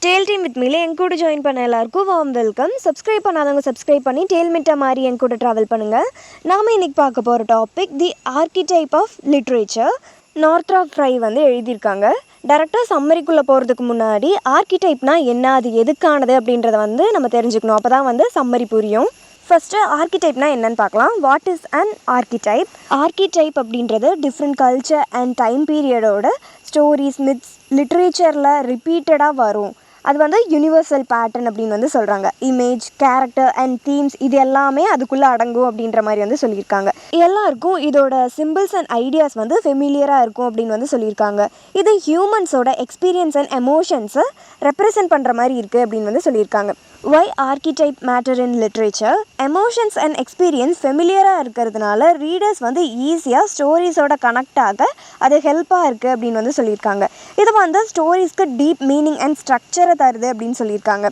Dale team with மீல என் கூட join பண்ண எல்லாருக்கும் வார்ம் வெல்கம். சப்ஸ்கிரைப் பண்ணாதவங்க சப்ஸ்கிரைப் பண்ணி டேல்மிட்டா மாதிரி என் கூட ட்ராவல் பண்ணுங்கள். நாம் இன்றைக்கி பார்க்க போகிற topic the archetype of literature. Northrop Frye எழுதியிருக்காங்க. டேரெக்டாக சம்மரிக்குள்ளே போகிறதுக்கு முன்னாடி ஆர்கிடைப்னா என்ன, அது எதுக்கானது அப்படின்றத நம்ம தெரிஞ்சுக்கணும். அப்போ தான் சம்மரி புரியும். ஃபஸ்ட்டு ஆர்கிடைப்னா என்னன்னு பார்க்கலாம். What is an archetype? Archetype அப்படின்றது டிஃப்ரெண்ட் கல்ச்சர் அண்ட் டைம் பீரியடோட ஸ்டோரிஸ், மித்ஸ், லிட்ரேச்சரில் ரிப்பீட்டடாக வரும். அது யூனிவர்சல் பேட்டர்ன் அப்படின்னு சொல்கிறாங்க. இமேஜ், கேரக்டர் அண்ட் தீம்ஸ் இது எல்லாமே அதுக்குள்ளே அடங்கும் அப்படின்ற மாதிரி சொல்லியிருக்காங்க. எல்லாருக்கும் இதோட சிம்பிள்ஸ் அண்ட் ஐடியாஸ் ஃபெமிலியராக இருக்கும் அப்படின்னு சொல்லியிருக்காங்க. இது ஹியூமன்ஸோட எக்ஸ்பீரியன்ஸ் அண்ட் எமோஷன்ஸை ரெப்ரசன்ட் பண்ணுற மாதிரி இருக்குது அப்படின்னு சொல்லியிருக்காங்க. Why archetype matter in literature? Emotions and experience ஃபெமிலியராக இருக்கிறதுனால ரீடர்ஸ் ஈஸியாக ஸ்டோரிஸோட கனெக்ட் ஆக அது ஹெல்ப்பாக இருக்குது அப்படின்னு சொல்லியிருக்காங்க. இது ஸ்டோரிஸ்க்கு டீப் மீனிங் அண்ட் ஸ்ட்ரக்சரை தருது அப்படின்னு சொல்லியிருக்காங்க.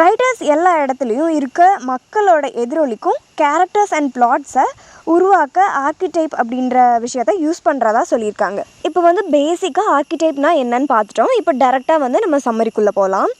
ரைட்டர்ஸ் எல்லா இடத்துலையும் இருக்க மக்களோட எதிரொலிக்கும் கேரக்டர்ஸ் அண்ட் பிளாட்ஸை உருவாக்க ஆர்கிடைப் அப்படின்ற விஷயத்தை யூஸ் பண்ணுறதா சொல்லியிருக்காங்க. இப்போ பேசிக்காக ஆர்கிடைப்னா என்னன்னு பார்த்துட்டோம். இப்போ டேரெக்டாக நம்ம சம்மரிக்குள்ளே போகலாம்.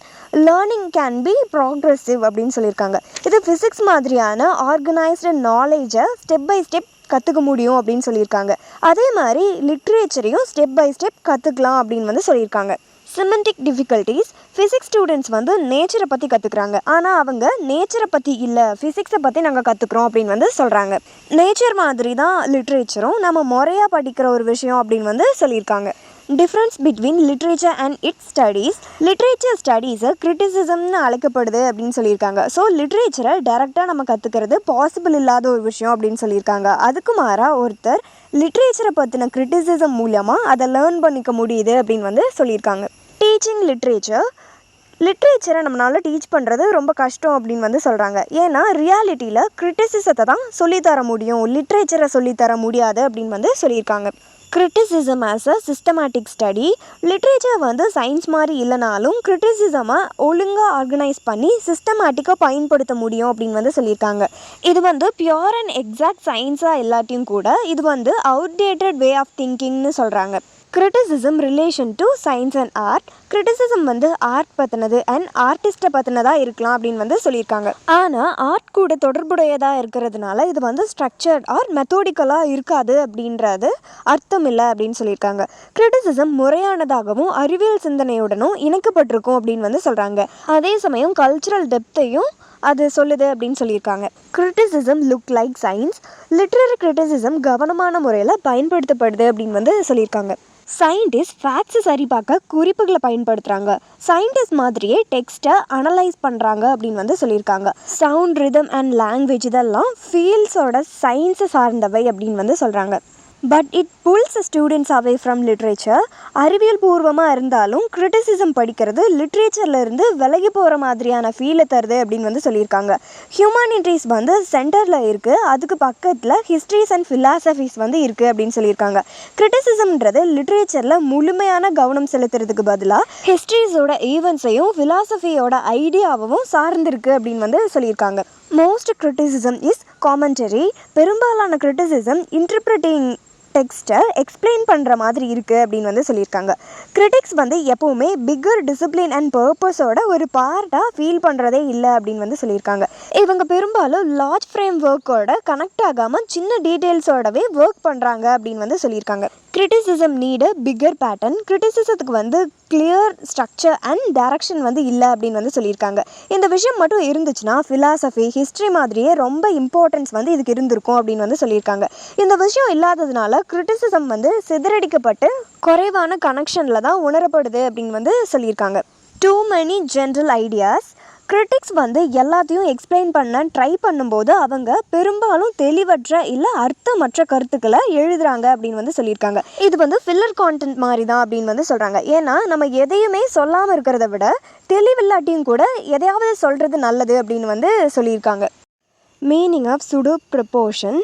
லேர்னிங் கேன் பி ப்ராக்ரெசிவ் அப்படின்னு சொல்லியிருக்காங்க. இது ஃபிசிக்ஸ் மாதிரியான ஆர்கனைஸ்டு நாலேஜை ஸ்டெப் பை ஸ்டெப் கற்றுக்க முடியும் அப்படின்னு சொல்லியிருக்காங்க. அதே மாதிரி லிட்ரேச்சரையும் ஸ்டெப் பை ஸ்டெப் கற்றுக்கலாம் அப்படின்னு சொல்லியிருக்காங்க. Semantic difficulties. ஃபிசிக்ஸ் ஸ்டூடெண்ட்ஸ் நேச்சரை பற்றி கற்றுக்குறாங்க. ஆனால் அவங்க நேச்சரை பற்றி இல்லை, ஃபிசிக்ஸை பற்றி நாங்கள் கற்றுக்குறோம் அப்படின்னு சொல்கிறாங்க. நேச்சர் மாதிரி தான் லிட்ரேச்சரும் நம்ம முறையாக படிக்கிற ஒரு விஷயம் அப்படின்னு சொல்லியிருக்காங்க. Difference between literature and its studies. Literature ஸ்டடீஸை கிரிட்டிசிசம்னு அழைக்கப்படுது அப்படின்னு சொல்லியிருக்காங்க. ஸோ லிட்ரேச்சரை டைரெக்டாக நம்ம கற்றுக்கிறது பாசிபிள் இல்லாத ஒரு விஷயம் அப்படின்னு சொல்லியிருக்காங்க. அதுக்கு மாறாக ஒருத்தர் லிட்ரேச்சரை பற்றின கிரிட்டிசிசம் மூலமாக அதை லேர்ன் பண்ணிக்க முடியுது அப்படின்னு சொல்லியிருக்காங்க. Teaching literature. லிட்ரேச்சரை நம்மளால் டீச் பண்ணுறது ரொம்ப கஷ்டம் அப்படின்னு சொல்கிறாங்க. ஏன்னா ரியாலிட்டியில் கிரிட்டிசிசத்தை தான் சொல்லித்தர முடியும், லிட்ரேச்சரை சொல்லித்தர முடியாது அப்படின்னு சொல்லியிருக்காங்க. Criticism as a systematic study. Literature science மாதிரி இல்லைனாலும் கிரிட்டிசிசமை ஒழுங்காக ஆர்கனைஸ் பண்ணி சிஸ்டமேட்டிக்காக பயன்படுத்த முடியும் அப்படின்னு சொல்லியிருக்காங்க. இது பியூர் அண்ட் எக்ஸாக்ட் சயின்ஸாக எல்லாத்தையும் கூட இது அவுடேட்டட் வே ஆஃப் திங்கிங்னு சொல்கிறாங்க. Criticism relation to science and art. Criticism art பற்றினது அண்ட் ஆர்டிஸ்ட்டை பற்றினதாக இருக்கலாம் அப்படின்னு சொல்லியிருக்காங்க. ஆனால் ஆர்ட் கூட தொடர்புடையதாக இருக்கிறதுனால இது ஸ்ட்ரக்சர்ட் ஆர் மெத்தோடிக்கலாக இருக்காது அப்படின்றது அர்த்தம் இல்லை அப்படின்னு சொல்லியிருக்காங்க. கிரிட்டிசிசம் முறையானதாகவும் அறிவியல் சிந்தனையுடனும் இணைக்கப்பட்டிருக்கும் அப்படின்னு சொல்கிறாங்க. அதே சமயம் கல்ச்சுரல் டெப்த்தையும் அது சொல்லுது அப்படின்னு சொல்லியிருக்காங்க. Criticism look like science. Literary criticism கவனமான முறையில் பயன்படுத்தப்படுது அப்படின்னு சொல்லியிருக்காங்க. சயின்டிஸ்ட் ஃபேக்ட்ஸை சரிபார்க்க குறிப்புகளை பயன்படுத்துகிறாங்க. சயின்டிஸ்ட் மாதிரியே டெக்ஸ்ட்டை அனலைஸ் பண்ணுறாங்க அப்படின்னு சொல்லியிருக்காங்க. சவுண்ட், ரிதம் அண்ட் லாங்குவேஜ் இதெல்லாம் ஃபீல்ட்ஸோட சயின்ஸை சார்ந்தவை அப்படின்னு சொல்கிறாங்க. But it pulls students away from literature. அறிவியல் பூர்வமாக இருந்தாலும் கிரிட்டிசிசம் படிக்கிறது லிட்ரேச்சர்லேருந்து விலகி போகிற மாதிரியான ஃபீலை தருது அப்படின்னு சொல்லியிருக்காங்க. ஹியூமானிட்டிஸ் சென்டரில் இருக்குது, அதுக்கு பக்கத்தில் ஹிஸ்ட்ரிஸ் அண்ட் ஃபிலாசபிஸ் இருக்குது அப்படின்னு சொல்லியிருக்காங்க. கிரிட்டிசிசம்ன்றது லிட்ரேச்சரில் முழுமையான கவனம் செலுத்துறதுக்கு பதிலாக ஹிஸ்ட்ரிஸோட ஈவெண்ட்ஸையும் ஃபிலாசபியோட ஐடியாவும் சார்ந்திருக்கு அப்படின்னு சொல்லியிருக்காங்க. Most criticism is commentary. பெரும்பாலான கிரிட்டிசிசம் இன்டர்பிரிட்டிங் டெக்ஸ்ட்டை எக்ஸ்பிளைன் பண்ணுற மாதிரி இருக்குது அப்படின்னு சொல்லியிருக்காங்க. கிரிட்டிக்ஸ் எப்போவுமே பிக்கர் டிசிப்ளின் அண்ட் பர்பஸோட ஒரு பார்ட்டாக ஃபீல் பண்ணுறதே இல்லை அப்படின்னு சொல்லியிருக்காங்க. இவங்க பெரும்பாலும் லார்ஜ் ஃப்ரேம் ஒர்க்கோட கனெக்ட் ஆகாமல் சின்ன டீட்டெயில்ஸோடவே ஒர்க் பண்ணுறாங்க அப்படின்னு சொல்லியிருக்காங்க. Criticism need a bigger pattern. கிரிட்டிசிசத்துக்கு கிளியர் ஸ்ட்ரக்சர் அண்ட் டைரக்ஷன் இல்லை அப்படின்னு சொல்லியிருக்காங்க. இந்த விஷயம் மட்டும் இருந்துச்சுன்னா ஃபிலாசபி, ஹிஸ்ட்ரி மாதிரியே ரொம்ப இம்பார்ட்டன்ஸ் இதுக்கு இருந்திருக்கும் அப்படின்னு சொல்லியிருக்காங்க. இந்த விஷயம் இல்லாததுனால கிரிட்டிசிசம் சிதறடிக்கப்பட்டு குறைவான கனெக்ஷனில் தான் உணரப்படுது அப்படின்னு சொல்லியிருக்காங்க. Too many general ideas. Critics எல்லாத்தையும் எக்ஸ்பிளைன் பண்ண ட்ரை பண்ணும்போது அவங்க பெரும்பாலும் தெளிவற்ற இல்லை அர்த்தமற்ற கருத்துக்களை எழுதுகிறாங்க அப்படின்னு சொல்லியிருக்காங்க. இது ஃபில்லர் கான்டென்ட் மாதிரி தான் அப்படின்னு சொல்கிறாங்க. ஏன்னா நம்ம எதையுமே சொல்லாமல் இருக்கிறத விட தெளிவில்லாட்டியும் கூட எதையாவது சொல்கிறது நல்லது அப்படின்னு சொல்லியிருக்காங்க. Meaning of pseudo proportion.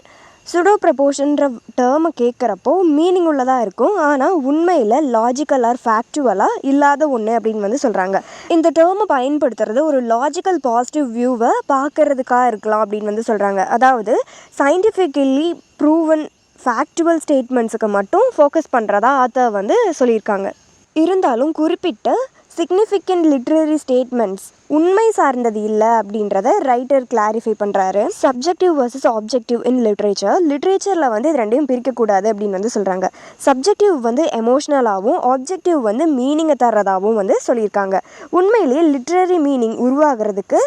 Pseudo ப்ரப்போர்ஷன்ற டேர்மை கேட்குறப்போ மீனிங் உள்ளதாக இருக்கும், ஆனால் உண்மையில் லாஜிக்கல் ஆர் ஃபேக்சுவலாக இல்லாத ஒன்று அப்படின்னு சொல்கிறாங்க. இந்த டேர்மை பயன்படுத்துறது ஒரு லாஜிக்கல் பாசிட்டிவ் வியூவை பார்க்கறதுக்காக இருக்கலாம் அப்படின்னு சொல்கிறாங்க. அதாவது சயின்டிஃபிக்கலி ப்ரூவன் ஃபேக்சுவல் ஸ்டேட்மெண்ட்ஸுக்கு மட்டும் ஃபோக்கஸ் பண்ணுறதா ஆத்தர் சொல்லியிருக்காங்க. இருந்தாலும் குறிப்பிட்ட சிக்னிஃபிகண்ட் லிட்ரரி ஸ்டேட்மெண்ட்ஸ் உண்மை சார்ந்தது இல்லை அப்படின்றத ரைட்டர் கிளாரிஃபை பண்ணுறாரு. சப்ஜெக்டிவ் வர்சஸ் ஆப்ஜெக்டிவ் இன் லிட்ரேச்சரில் வந்து இது ரெண்டையும் பிரிக்கக்கூடாது அப்படின்னு வந்து சொல்கிறாங்க. சப்ஜெக்டிவ் வந்து எமோஷ்னலாகவும் ஆப்ஜெக்டிவ் வந்து மீனிங்கை தர்றதாகவும் வந்து சொல்லியிருக்காங்க. உண்மையிலேயே லிட்ரரி மீனிங் உருவாகிறதுக்கு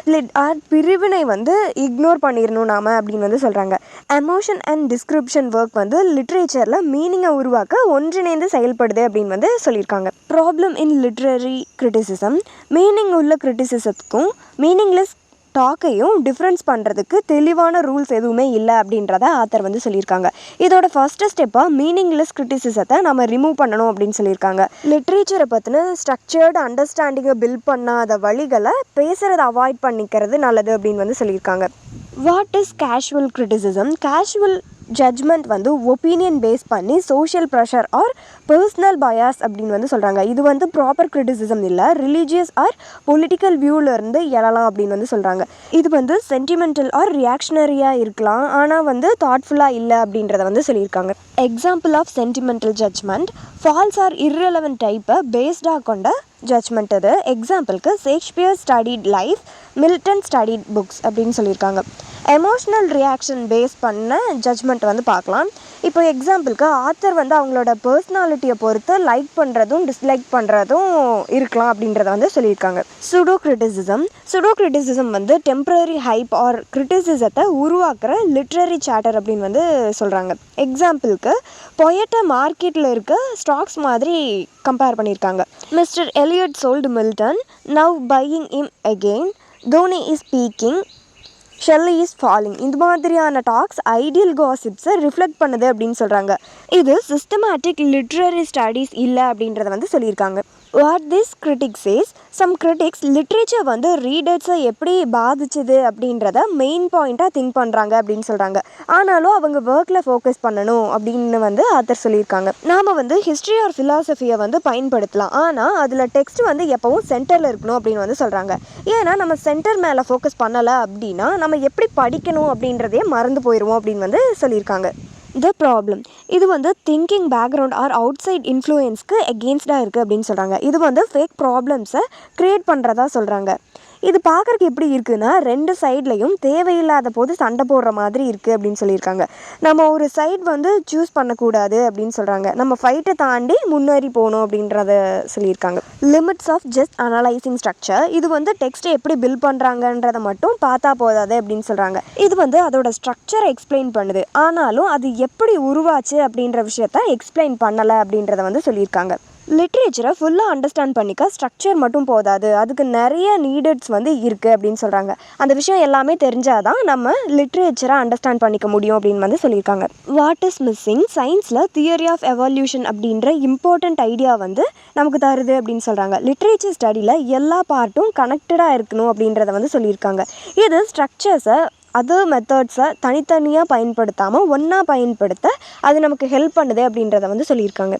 பிரிவினை வந்து இக்னோர் பண்ணிடணும் நாம அப்படின்னு வந்து சொல்கிறாங்க. எமோஷன் அண்ட் டிஸ்கிரிப்ஷன் ஒர்க் வந்து லிட்ரேச்சரில் மீனிங்கை உருவாக்க ஒன்றிணைந்து செயல்படுது அப்படின்னு வந்து சொல்லியிருக்காங்க. Problem in literary criticism, meaning உள்ள கிரிட்டிசிசத்துக்கும் மீனிங்லெஸ் டாக்கையும் டிஃப்ரென்ஸ் பண்ணுறதுக்கு தெளிவான ரூல்ஸ் எதுவுமே இல்லை அப்படின்றத ஆத்தர் வந்து சொல்லியிருக்காங்க. இதோட ஃபஸ்ட்டு ஸ்டெப்பாக மீனிங்லெஸ் கிரிட்டிசிசத்தை நம்ம ரிமூவ் பண்ணணும் அப்படின்னு சொல்லியிருக்காங்க. லிட்ரேச்சரை பற்றின ஸ்ட்ரக்சர்டு அண்டர்ஸ்டாண்டிங்கை பில்ட் பண்ணாத வழிகளை பேசுகிறத அவாய்ட் பண்ணிக்கிறது நல்லது அப்படின்னு வந்து சொல்லியிருக்காங்க. What is casual criticism? Casual judgement வந்து ஒப்பீனியன் பேஸ் பண்ணி social pressure or personal bias அப்படின்னு வந்து சொல்கிறாங்க. இது வந்து ப்ராப்பர் கிரிட்டிசிசம் இல்லை, ரிலீஜியஸ் ஆர் பொலிட்டிக்கல் வியூவிலேருந்து எழலாம் அப்படின்னு வந்து சொல்கிறாங்க. இது வந்து சென்டிமெண்டல் ஆர் ரியாக்ஷனரியாக இருக்கலாம், ஆனால் வந்து தாட்ஃபுல்லாக இல்லை அப்படின்றத வந்து சொல்லியிருக்காங்க. Example of sentimental judgement, false or irrelevant டைப்பை பேஸ்டாக கொண்ட ஜட்ஜ்மெண்ட். அது எக்ஸாம்பிளுக்கு Shakespeare studied life, Milton studied books அப்படின்னு சொல்லியிருக்காங்க. எமோஷ்னல் ரியாக்ஷன் பேஸ் பண்ண ஜட்ஜ்மெண்ட் வந்து பார்க்கலாம். இப்போ எக்ஸாம்பிளுக்கு ஆத்தர் வந்து அவங்களோட பர்சனாலிட்டியை பொறுத்து லைக் பண்ணுறதும் டிஸ்லைக் பண்ணுறதும் இருக்கலாம் அப்படின்றத வந்து சொல்லியிருக்காங்க. சுடோ கிரிட்டிசிசம் வந்து டெம்பரரி ஹைப் ஆர் கிரிட்டிசிசத்தை உருவாக்குற லிட்ரரி சாட்டர் அப்படின்னு வந்து சொல்கிறாங்க. எக்ஸாம்பிளுக்கு பொயட்டை மார்க்கெட்டில் இருக்க ஸ்டாக்ஸ் மாதிரி கம்பேர் பண்ணியிருக்காங்க. Mister Eliot sold Milton, now buying him again, Donne is speaking, Shelley is falling. இந்த மாதிரியான டாக்ஸ் ஐடியல் காசிப்ஸை ரிஃப்ளெக்ட் பண்ணுது அப்படின்னு சொல்கிறாங்க. இது சிஸ்டமேட்டிக் லிட்ரரி ஸ்டடீஸ் இல்லை அப்படின்றத வந்து சொல்லியிருக்காங்க. What this critics says, some critics literature வந்து ரீடர்ஸை எப்படி பாதிச்சுது அப்படின்றத மெயின் பாயிண்ட்டாக திங்க் பண்ணுறாங்க அப்படின்னு சொல்கிறாங்க. ஆனாலும் அவங்க ஒர்க்கில் ஃபோக்கஸ் பண்ணணும் அப்படின்னு வந்து ஆத்தர் சொல்லியிருக்காங்க. நாம் வந்து ஹிஸ்ட்ரி ஆர் ஃபிலாசபியை வந்து பயன்படுத்தலாம், ஆனால் அதில் டெக்ஸ்ட் வந்து எப்போவும் சென்டரில் இருக்கணும் அப்படின்னு வந்து சொல்கிறாங்க. ஏன்னா நம்ம சென்டர் மேலே ஃபோக்கஸ் பண்ணலை அப்படின்னா நம்ம எப்படி படிக்கணும் அப்படின்றதையே மறந்து போயிடுவோம் அப்படின்னு வந்து சொல்லியிருக்காங்க. த ப்ராப்ளம், இது வந்து thinking background or outside இன்ஃப்ளூயன்ஸ்க்கு எகெயின்ஸ்டாக இருக்குது அப்படின்னு சொல்கிறாங்க. இது வந்து ஃபேக் ப்ராப்ளம்ஸை க்ரியேட் பண்ணுறதா சொல்கிறாங்க. இது பார்க்குறக்கு எப்படி இருக்குன்னா, ரெண்டு சைட்லையும் தேவையில்லாத போது சண்டை போடுற மாதிரி இருக்குது அப்படின்னு சொல்லியிருக்காங்க. நம்ம ஒரு சைட் வந்து சூஸ் பண்ணக்கூடாது அப்படின்னு சொல்கிறாங்க. நம்ம ஃபைட்டை தாண்டி முன்னேறி போகணும் அப்படின்றத சொல்லியிருக்காங்க. Limits of just analysing structure, இது வந்து டெக்ஸ்ட்டை எப்படி பில்ட் பண்ணுறாங்கன்றதை மட்டும் பார்த்தா போதாது அப்படின்னு சொல்கிறாங்க. இது வந்து அதோட ஸ்ட்ரக்சரை எக்ஸ்பிளைன் பண்ணுது, ஆனாலும் அது எப்படி உருவாச்சு அப்படின்ற விஷயத்த எக்ஸ்பிளைன் பண்ணலை அப்படின்றத வந்து சொல்லியிருக்காங்க. லிட்ரேச்சரை ஃபுல்லாக அண்டர்ஸ்டாண்ட் பண்ணிக்க ஸ்ட்ரக்சர் மட்டும் போதாது, அதுக்கு நிறைய நீடட்ஸ் வந்து இருக்குது அப்படின்னு சொல்கிறாங்க. அந்த விஷயம் எல்லாமே தெரிஞ்சால் தான் நம்ம லிட்ரேச்சரை அண்டர்ஸ்டாண்ட் பண்ணிக்க முடியும் அப்படின்னு வந்து சொல்லியிருக்காங்க. வாட் இஸ் மிஸ்ஸிங், சயின்ஸில் தியரி ஆஃப் எவல்யூஷன் அப்படின்ற இம்பார்ட்டண்ட் ஐடியா வந்து நமக்கு தருது அப்படின்னு சொல்கிறாங்க. லிட்ரேச்சர் ஸ்டடியில் எல்லா பார்ட்டும் கனெக்டடாக இருக்கணும் அப்படின்றத வந்து சொல்லியிருக்காங்க. இது ஸ்ட்ரக்சர்ஸை அதர் மெத்தட்ஸை தனித்தனியாக பயன்படுத்தாமல் ஒன்றா பயன்படுத்த அது நமக்கு ஹெல்ப் பண்ணுது அப்படின்றத வந்து சொல்லியிருக்காங்க.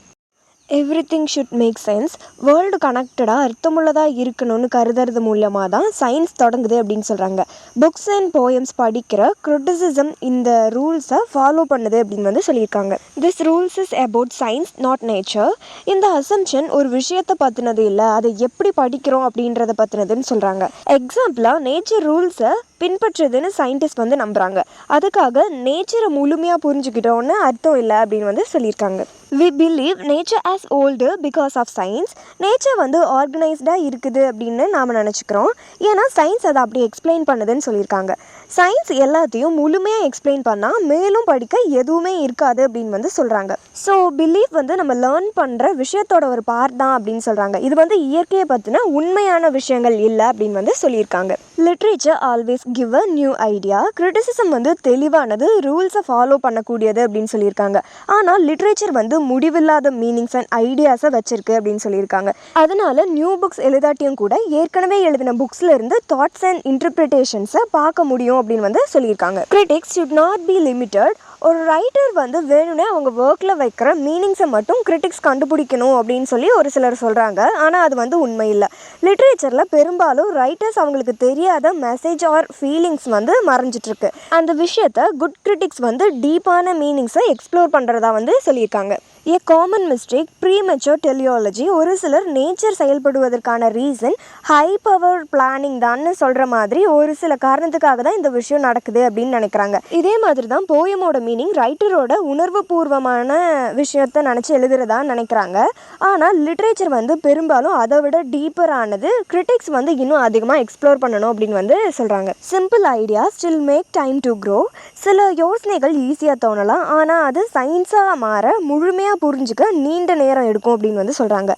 Everything should make sense, world கனெக்டடாக அர்த்தமுள்ளதாக இருக்கணும்னு கருதுறது மூலமாக தான் சயின்ஸ் தொடங்குது அப்படின்னு சொல்கிறாங்க. புக்ஸ் அண்ட் போயம்ஸ் படிக்கிற கிரிட்டிசிசம் இந்த ரூல்ஸை ஃபாலோ பண்ணுது அப்படின்னு வந்து சொல்லியிருக்காங்க. This rules is about science not nature. இந்த அசம்ஷன் ஒரு விஷயத்தை பற்றினது இல்லை, அதை எப்படி படிக்கிறோம் அப்படின்றத பற்றினதுன்னு சொல்கிறாங்க. எக்ஸாம்பிளாக நேச்சர் ரூல்ஸை பின்பற்றுதுன்னு சயின்டிஸ்ட் வந்து நம்புகிறாங்க. அதுக்காக நேச்சரை முழுமையாக புரிஞ்சுக்கிட்டோன்னு அர்த்தம் இல்லை அப்படின்னு வந்து சொல்லியிருக்காங்க. We believe nature as old because of science. Nature வந்து ஆர்கனைஸ்டாக இருக்குது அப்படின்னு நாம் நினச்சிக்கிறோம், ஏன்னா சயின்ஸ் அதை அப்படி எக்ஸ்பிளைன் பண்ணுதுன்னு சொல்லியிருக்காங்க. சயின்ஸ் எல்லாத்தையும் முழுமையாக எக்ஸ்பிளைன் பண்ணால் மேலும் படிக்க எதுவுமே இருக்காது அப்படின்னு வந்து சொல்கிறாங்க. ஸோ பிலீஃப் வந்து நம்ம லேர்ன் பண்ணுற விஷயத்தோட ஒரு பார்ட் தான் அப்படின்னு சொல்கிறாங்க. இது வந்து இயற்கையை பற்றின உண்மையான விஷயங்கள் இல்லை அப்படின்னு வந்து சொல்லியிருக்காங்க. Literature always give a new idea. Criticism வந்து தெளிவானது, ரூல்ஸை ஃபாலோ பண்ணக்கூடியது அப்படின்னு சொல்லியிருக்காங்க. ஆனால் லிட்ரேச்சர் வந்து முடிவில்லாத மீனிங்ஸ் அண்ட் ஐடியாஸை வச்சிருக்கு அப்படின்னு சொல்லியிருக்காங்க. அதனால நியூ புக்ஸ் எழுதாட்டியும் கூட ஏற்கனவே எழுதின புக்ஸ்ல இருந்து தாட்ஸ் அண்ட் இன்டர்பிரிட்டேஷன்ஸை பார்க்க முடியும் அப்படின்னு வந்து சொல்லியிருக்காங்க. Critics should not be limited. ஒரு ரைட்டர் வந்து வேணும்னே அவங்க ஒர்க்கில் வைக்கிற மீனிங்ஸை மட்டும் கிரிட்டிக்ஸ் கண்டுபிடிக்கணும் அப்படின்னு சொல்லி ஒரு சிலர் சொல்கிறாங்க. ஆனால் அது வந்து உண்மை இல்லை. லிட்ரேச்சரில் பெரும்பாலும் ரைட்டர்ஸ் அவங்களுக்கு தெரியாத மெசேஜ் ஆர் ஃபீலிங்ஸ் வந்து மறைஞ்சிட்ருக்கு. அந்த விஷயத்தை குட் கிரிட்டிக்ஸ் வந்து டீப்பான மீனிங்ஸை எக்ஸ்ப்ளோர் பண்ணுறதா வந்து சொல்லியிருக்காங்க. A common mistake, premature teleology. ஒரு சிலர் நேச்சர் செயல்படுவதற்கான ரீசன் ஹை பவர் பிளானிங் தான்னு சொல்கிற மாதிரி ஒரு சில காரணத்துக்காக தான் இந்த விஷயம் நடக்குது அப்படின்னு நினைக்கிறாங்க. இதே மாதிரி தான் போயமோட மீனிங் ரைட்டரோட உணர்வு பூர்வமான விஷயத்தை நினச்சி எழுதுறதா நினைக்கிறாங்க. ஆனால் லிட்ரேச்சர் வந்து பெரும்பாலும் அதை விட டீப்பரானது. கிரிட்டிக்ஸ் வந்து இன்னும் அதிகமாக எக்ஸ்ப்ளோர் பண்ணணும் அப்படின்னு வந்து சொல்கிறாங்க. Simple idea still make time to grow. சில யோசனைகள் ஈஸியாக தோணலாம், ஆனால் அது சயின்ஸாக மாற முழுமையாக புரிஞ்சுக்க நீண்ட நேரம் எடுக்கும் அப்படின்னு வந்து சொல்கிறாங்க.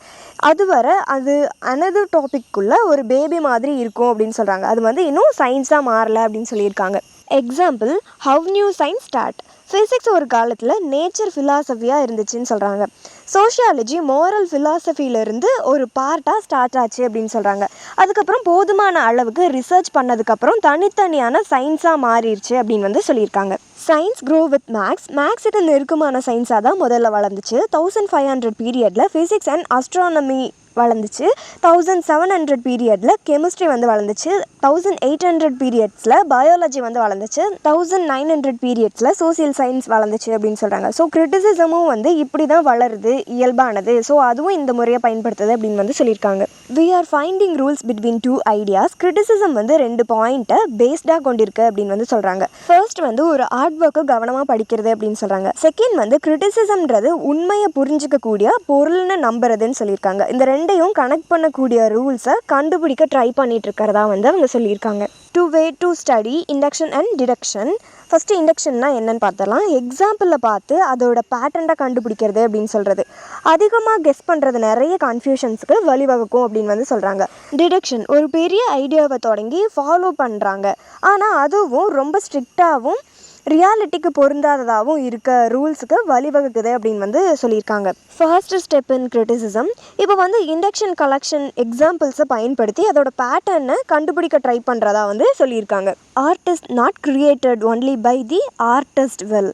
அதுவரை அது அனதர் டாபிக்குள்ளே ஒரு பேபி மாதிரி இருக்கும் அப்படின்னு சொல்கிறாங்க. அது வந்து இன்னும் சயின்ஸாக மாறலை அப்படின்னு சொல்லியிருக்காங்க. Example, how new science start. Physics ஒரு காலத்தில் நேச்சர் ஃபிலாசபியாக இருந்துச்சுன்னு சொல்கிறாங்க. சோஷியாலஜி மோரல் ஃபிலாசபியிலேருந்து ஒரு பார்ட்டாக ஸ்டார்ட் ஆச்சு அப்படின்னு சொல்கிறாங்க. அதுக்கப்புறம் போதுமான அளவுக்கு ரிசர்ச் பண்ணதுக்கப்புறம் தனித்தனியான சயின்ஸாக மாறிடுச்சு அப்படின்னு வந்து சொல்லியிருக்காங்க. சயின்ஸ் க்ரோ வித் மேக்ஸுக்கு நெருக்கமான சயின்ஸாக தான் முதல்ல வளர்ந்துச்சு. 1500 பீரியடில் ஃபிசிக்ஸ் அண்ட் அஸ்ட்ரானமி வளர்ந்துச்சு. 1700 பீரியடில் கெமிஸ்ட்ரி வந்து வளர்ந்துச்சு. 1800 பீரியட்ஸில் பயாலஜி வந்து வளர்ந்துச்சு. 1900 பீரியட்ஸில் சோசியல் சயின்ஸ் வளர்ந்துச்சு அப்படின்னு சொல்கிறாங்க. ஸோ கிரிட்டிசிசமும் வந்து இப்படி தான் வளருது, இயல்பானது. ஸோ அதுவும் இந்த முறையை பயன்படுத்துது அப்படின்னு வந்து சொல்லியிருக்காங்க. We are finding rules between two ideas. Criticism வந்து 2 பாயிண்ட்டை பேஸ்டாக கொண்டிருக்கு அப்படின்னு வந்து சொல்கிறாங்க. ஃபர்ஸ்ட் வந்து ஒரு ஆர்ட் ஒர்க்கை கவனமாக படிக்கிறது அப்படின்னு சொல்கிறாங்க. செகண்ட் வந்து கிரிட்டிசிசம்ன்றது உண்மையை புரிஞ்சிக்கக்கூடிய பொருள்னு நம்புறதுன்னு சொல்லியிருக்காங்க. இந்த ரெண்டையும் கனெக்ட் பண்ணக்கூடிய ரூல்ஸை கண்டுபிடிக்க ட்ரை பண்ணிட்டு இருக்கிறதா வந்து அவங்க சொல்லியிருக்காங்க. Two way to study induction and deduction. First இண்டக்ஷன்னா என்னன்னு பார்த்தலாம். எக்ஸாம்பிளில் பார்த்து அதோட பேட்டர்னை கண்டுபிடிக்கிறது அப்படின்னு சொல்கிறது. அதிகமாக கெஸ் பண்ணுறது நிறைய கன்ஃபியூஷன்ஸுக்கு வழிவகுக்கும் அப்படின்னு வந்து சொல்கிறாங்க. டிடக்ஷன் ஒரு பெரிய ஐடியாவை தொடங்கி ஃபாலோ பண்ணுறாங்க, ஆனால் அதுவும் ரொம்ப ஸ்ட்ரிக்டாகவும் ரியாலிட்டிக்கு பொருந்தாததாகவும் இருக்க ரூல்ஸுக்கு வழிவகுக்குது அப்படின்னு வந்து சொல்லியிருக்காங்க. First step in criticism. இப்போ வந்து இண்டக்ஷன் கலெக்ஷன் எக்ஸாம்பிள்ஸை பயன்படுத்தி அதோட பேட்டர்னை கண்டுபிடிக்க ட்ரை பண்ணுறதா வந்து சொல்லியிருக்காங்க. Artist not created only by the artist well.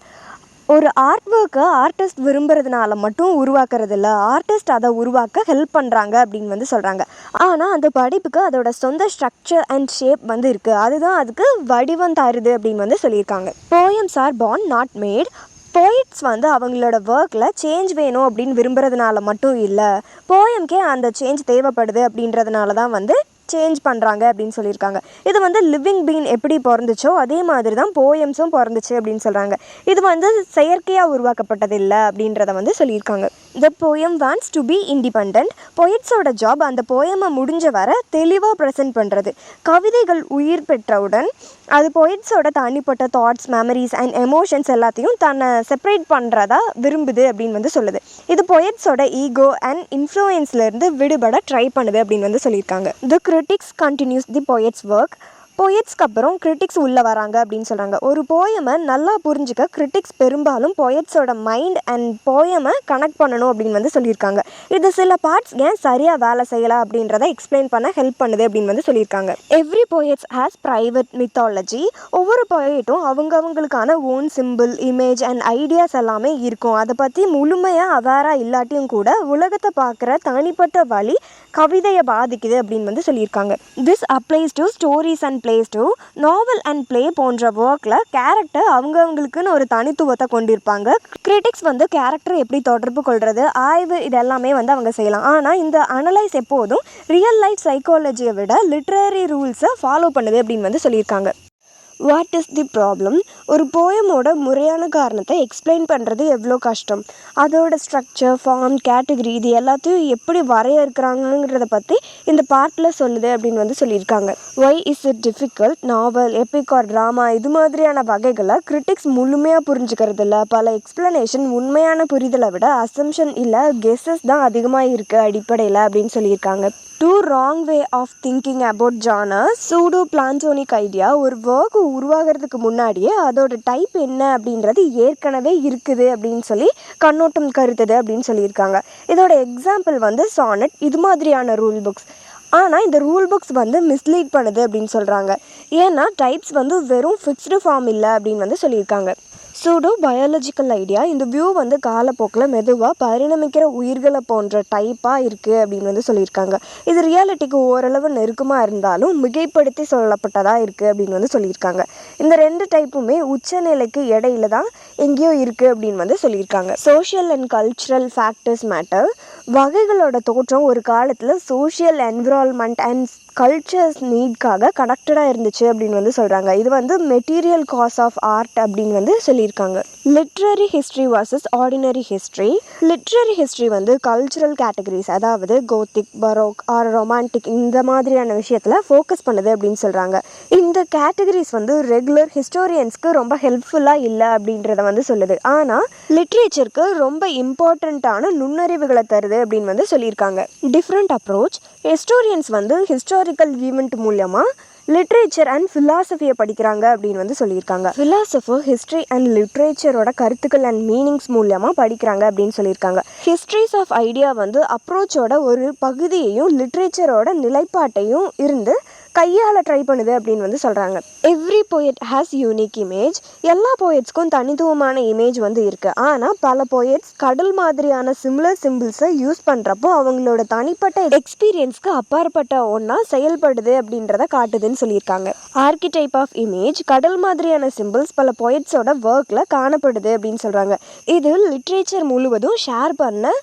ஒரு ஆர்ட் ஒர்க்கை ஆர்டிஸ்ட் விரும்புறதுனால மட்டும் உருவாக்குறது இல்லை, ஆர்டிஸ்ட் அதை உருவாக்க ஹெல்ப் பண்ணுறாங்க அப்படின்னு வந்து சொல்கிறாங்க. ஆனால் அந்த படைப்புக்கு அதோட சொந்த ஸ்ட்ரக்சர் அண்ட் ஷேப் வந்து இருக்குது, அதுதான் அதுக்கு வடிவம் தருது அப்படின்னு வந்து சொல்லியிருக்காங்க. Poems are born not mat. Poets வந்து அவங்களோட ஒர்க்கில் சேஞ்ச் வேணும் அப்படின்னு விரும்புறதுனால மட்டும் இல்லை, போயம்கே அந்த சேஞ்ச் தேவைப்படுது அப்படின்றதுனால தான் வந்து சேஞ்ச் பண்ணுறாங்க அப்படின்னு சொல்லியிருக்காங்க. இது வந்து லிவிங் பீன் எப்படி பிறந்துச்சோ அதே மாதிரி தான் போயம்ஸும் பிறந்துச்சு அப்படின்னு சொல்கிறாங்க. இது வந்து செயற்கையாக உருவாக்கப்பட்டது இல்லை அப்படின்றத வந்து சொல்லியிருக்காங்க. The poem wants to be independent. பொயிட்ஸோட ஜாப் அந்த போயமை முடிஞ்ச வர தெளிவாக ப்ரெசென்ட் பண்ணுறது. கவிதைகள் உயிர் பெற்றவுடன் அது பொயிட்ஸோட தனிப்பட்ட தாட்ஸ், மெமரிஸ் அண்ட் எமோஷன்ஸ் எல்லாத்தையும் தன்னை செப்பரேட் பண்ணுறதா விரும்புது அப்படின்னு வந்து சொல்லுது. இது பொயிட்ஸோட ஈகோ அண்ட் இன்ஃப்ளூயன்ஸ்லேருந்து விடுபட ட்ரை பண்ணுது அப்படின்னு வந்து சொல்லியிருக்காங்க. தி கிரிட்டிக்ஸ் கண்டினியூஸ் தி பொயட்ஸ் ஒர்க். பொயட்ஸ்க்கு அப்புறம் கிரிட்டிக்ஸ் உள்ளே வராங்க அப்படின்னு சொல்கிறாங்க. ஒரு போயமை நல்லா புரிஞ்சுக்க கிரிட்டிக்ஸ் பெரும்பாலும் பொயட்ஸோட மைண்ட் அண்ட் போயமை கனெக்ட் பண்ணணும் அப்படின்னு வந்து சொல்லியிருக்காங்க. இது சில பார்ட்ஸ் ஏன் சரியாக வேலை செய்யலாம் அப்படின்றத எக்ஸ்பிளைன் பண்ண ஹெல்ப் பண்ணுது அப்படின்னு வந்து சொல்லியிருக்காங்க. Every poets has private mythology. ஒவ்வொரு போயட்டும் அவங்களுக்கான own simple, image and ideas எல்லாமே இருக்கும். அதை பற்றி முழுமையாக அவேராக இல்லாட்டியும் கூட உலகத்தை பார்க்குற தனிப்பட்ட வழி கவிதையை பாதிக்குது அப்படின்னு வந்து சொல்லியிருக்காங்க. This applies to stories and place to. Novel and play போன்ற ஒர்க்கில் கேரக்டர் அவங்களுக்குன்னு ஒரு தனித்துவத்தை கொண்டிருப்பாங்க. கிரிட்டிக்ஸ் வந்து கேரக்டர் எப்படி தொடர்பு கொள்வது, ஆய்வு, இதெல்லாமே வந்து அவங்க செய்யலாம். ஆனால் இந்த அனலைஸ் எப்போதும் ரியல் லைஃப் சைக்காலஜியை விட லிட்ரரி ரூல்ஸை ஃபாலோ பண்ணுது அப்படின்னு வந்து சொல்லியிருக்காங்க. What is the problem? ஒரு போயமோட முறையான காரணத்தை எக்ஸ்பிளைன் பண்ணுறது எவ்வளோ கஷ்டம். அதோட ஸ்ட்ரக்சர், ஃபார்ம், கேட்டகரி இது எல்லாத்தையும் எப்படி வரையறுக்கிறாங்கிறத பற்றி இந்த பார்ட்டில் சொல்லுது அப்படின்னு வந்து சொல்லியிருக்காங்க. Why is it difficult? Novel, epic or drama இது மாதிரியான வகைகளை கிரிட்டிக்ஸ் முழுமையாக புரிஞ்சுக்கிறது இல்லை. பல எக்ஸ்பிளனேஷன் உண்மையான புரிதலை விட அசம்ஷன் இல்லை கெஸ்ஸஸ் தான் அதிகமாக இருக்குது அடிப்படையில் அப்படின்னு சொல்லியிருக்காங்க. Two wrong way of thinking about genres. Pseudo Platonic idea. ஒரு ஒர்க் உருவாகிறதுக்கு முன்னாடியே அதோட டைப் என்ன அப்படின்றது ஏற்கனவே இருக்குது அப்படின்னு சொல்லி கண்ணோட்டம் கருத்துது அப்படின்னு சொல்லியிருக்காங்க. இதோட எக்ஸாம்பிள் வந்து சானட், இது மாதிரியான ரூல் புக்ஸ். ஆனால் இந்த ரூல் புக்ஸ் வந்து மிஸ்லீட் பண்ணுது அப்படின்னு சொல்கிறாங்க. ஏன்னா டைப்ஸ் வந்து வெறும் ஃபிக்ஸ்டு ஃபார்ம் இல்லை அப்படின்னு வந்து சொல்லியிருக்காங்க. Pseudo biological idea. இந்த வியூ வந்து காலப்போக்கில் மெதுவாக பரிணமிக்கிற உயிர்களை போன்ற டைப்பாக இருக்குது அப்படின்னு வந்து சொல்லியிருக்காங்க. இது ரியாலிட்டிக்கு ஓரளவு நெருக்கமாக இருந்தாலும் மிகைப்படுத்தி சொல்லப்பட்டதாக இருக்குது அப்படின்னு வந்து சொல்லியிருக்காங்க. இந்த 2 டைப்புமே உச்சநிலைக்கு இடையில தான் எங்கேயோ இருக்குது அப்படின்னு வந்து சொல்லியிருக்காங்க. Social and cultural factors matter. வகைகளோட தோற்றம் ஒரு காலத்தில் சோஷியல் என்விரான்மெண்ட் அண்ட் கல்ச்சர்ஸ் நீட்காக கனெக்டடாக இருந்துச்சு அப்படின்னு வந்து சொல்கிறாங்க. இது வந்து மெட்டீரியல் காஸ் ஆஃப் ஆர்ட் அப்படின்னு வந்து சொல்லியிருக்காங்க. Literary history versus ordinary history. Literary history வந்து கல்ச்சுரல் கேட்டகரிஸ், அதாவது கோத்திக், பரோக் ஆர் ரொமான்டிக் இந்த மாதிரியான விஷயத்தில் ஃபோக்கஸ் பண்ணுது அப்படின்னு சொல்கிறாங்க. இந்த கேட்டகரிஸ் வந்து ரெகுலர் ஹிஸ்டோரியன்ஸ்க்கு ரொம்ப ஹெல்ப்ஃபுல்லாக இல்லை அப்படின்றத வந்து சொல்லுது. ஆனால் லிட்ரேச்சருக்கு ரொம்ப இம்பார்ட்டண்ட்டான நுண்ணறிவுகளை தருது அப்படின்னு வந்து சொல்லியிருக்காங்க. Different approach. ஹிஸ்டோரியன்ஸ் வந்து ஹிஸ்டாரிக்கல் ஈவெண்ட் மூலமாக லிட்ரேச்சர் அண்ட் ஃபிலாசபியை படிக்கிறாங்க அப்படின்னு வந்து சொல்லியிருக்காங்க. ஃபிலாசபர் ஹிஸ்ட்ரி அண்ட் லிட்ரேச்சரோட கருத்துக்கள் அண்ட் மீனிங்ஸ் மூலமாக படிக்கிறாங்க அப்படின்னு சொல்லியிருக்காங்க. ஹிஸ்ட்ரிஸ் ஆஃப் ஐடியா வந்து அப்ரோச்சோட ஒரு பகுதியையும் லிட்ரேச்சரோட நிலைப்பாட்டையும் இருந்து கையால் ட்ரை பண்ணுது அப்படின்னு வந்து சொல்கிறாங்க. Every poet has unique image. எல்லா போயட்ஸ்க்கும் தனித்துவமான இமேஜ் வந்து இருக்குது. ஆனால் பல போயட்ஸ் கடல் மாதிரியான சிமிலர் சிம்பிள்ஸை யூஸ் பண்ணுறப்போ அவங்களோட தனிப்பட்ட எக்ஸ்பீரியன்ஸ்க்கு அப்பாற்பட்ட ஒன்றா செயல்படுது அப்படின்றத காட்டுதுன்னு சொல்லியிருக்காங்க. Archetype of image. கடல் மாதிரியான சிம்பிள்ஸ் பல போயட்ஸோட ஒர்க்கில் காணப்படுது அப்படின்னு சொல்கிறாங்க. இது லிட்ரேச்சர் முழுவதும் ஷேர் பண்ண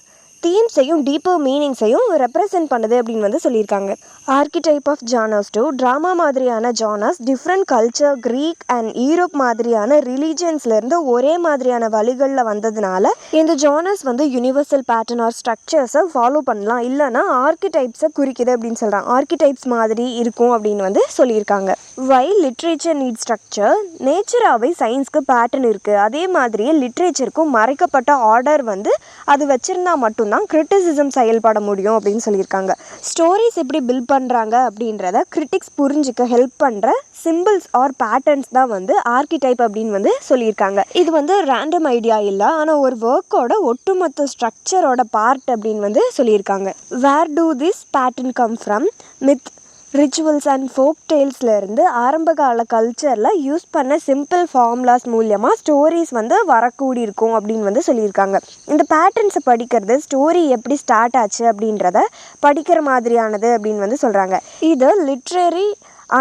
தீம்ஸையும் டீப்பர் மீனிங்ஸையும் ரெப்ரசென்ட் பண்ணுது அப்படின்னு வந்து சொல்லியிருக்காங்க. Archetype of genres too. Drama மாதிரியான genres different culture, Greek and Europe மாதிரியான ரிலீஜியன்ஸ்லேருந்து ஒரே மாதிரியான வழிகளில் வந்ததுனால இந்த ஜானர்ஸ் வந்து யூனிவர்சல் பேட்டர்ன் ஆர் ஸ்ட்ரக்சர்ஸை ஃபாலோ பண்ணலாம், இல்லைனா ஆர்கிடைப்ஸை குறிக்குது அப்படின்னு சொல்கிறாங்க. ஆர்கிடைப்ஸ் மாதிரி இருக்கும் அப்படின்னு வந்து சொல்லியிருக்காங்க. வை லிட்ரேச்சர் நீட் ஸ்ட்ரக்சர். நேச்சராகவே சயின்ஸ்க்கு பேட்டர்ன் இருக்குது, அதே மாதிரியே லிட்ரேச்சருக்கும் மறைக்கப்பட்ட ஆர்டர் வந்து அது வச்சுருந்தா மட்டும் தான் கிரிட்டிசிசம் செயல்பட முடியும் அப்படின்னு சொல்லியிருக்காங்க. ஸ்டோரிஸ் எப்படி பில்ட் பண்ணுறாங்க அப்படின்றத கிரிட்டிக்ஸ் புரிஞ்சுக்க ஹெல்ப் பண்ணுற சிம்பிள்ஸ் ஆர் பேட்டர்ன்ஸ் தான் வந்து ஆர்கிடைப் அப்படின்னு வந்து சொல்லியிருக்காங்க. இது வந்து ரேண்டம் ஐடியா இல்லை, ஆனால் ஒரு ஒர்க்கோட ஒட்டுமொத்த ஸ்ட்ரக்சரோட பார்ட் அப்படின்னு வந்து சொல்லியிருக்காங்க. Where do this pattern come from. Myth, rituals and folk டேல்ஸ்லேருந்து ஆரம்பகால கல்ச்சரில் யூஸ் பண்ண சிம்பிள் ஃபார்முலாஸ் மூலியமாக ஸ்டோரிஸ் வந்து வரக்கூடி இருக்கும் அப்படின்னு வந்து சொல்லியிருக்காங்க. இந்த பேட்டர்ன்ஸை படிக்கிறது ஸ்டோரி எப்படி ஸ்டார்ட் ஆச்சு அப்படின்றத படிக்கிற மாதிரியானது அப்படின்னு வந்து சொல்கிறாங்க. இது லிட்ரரி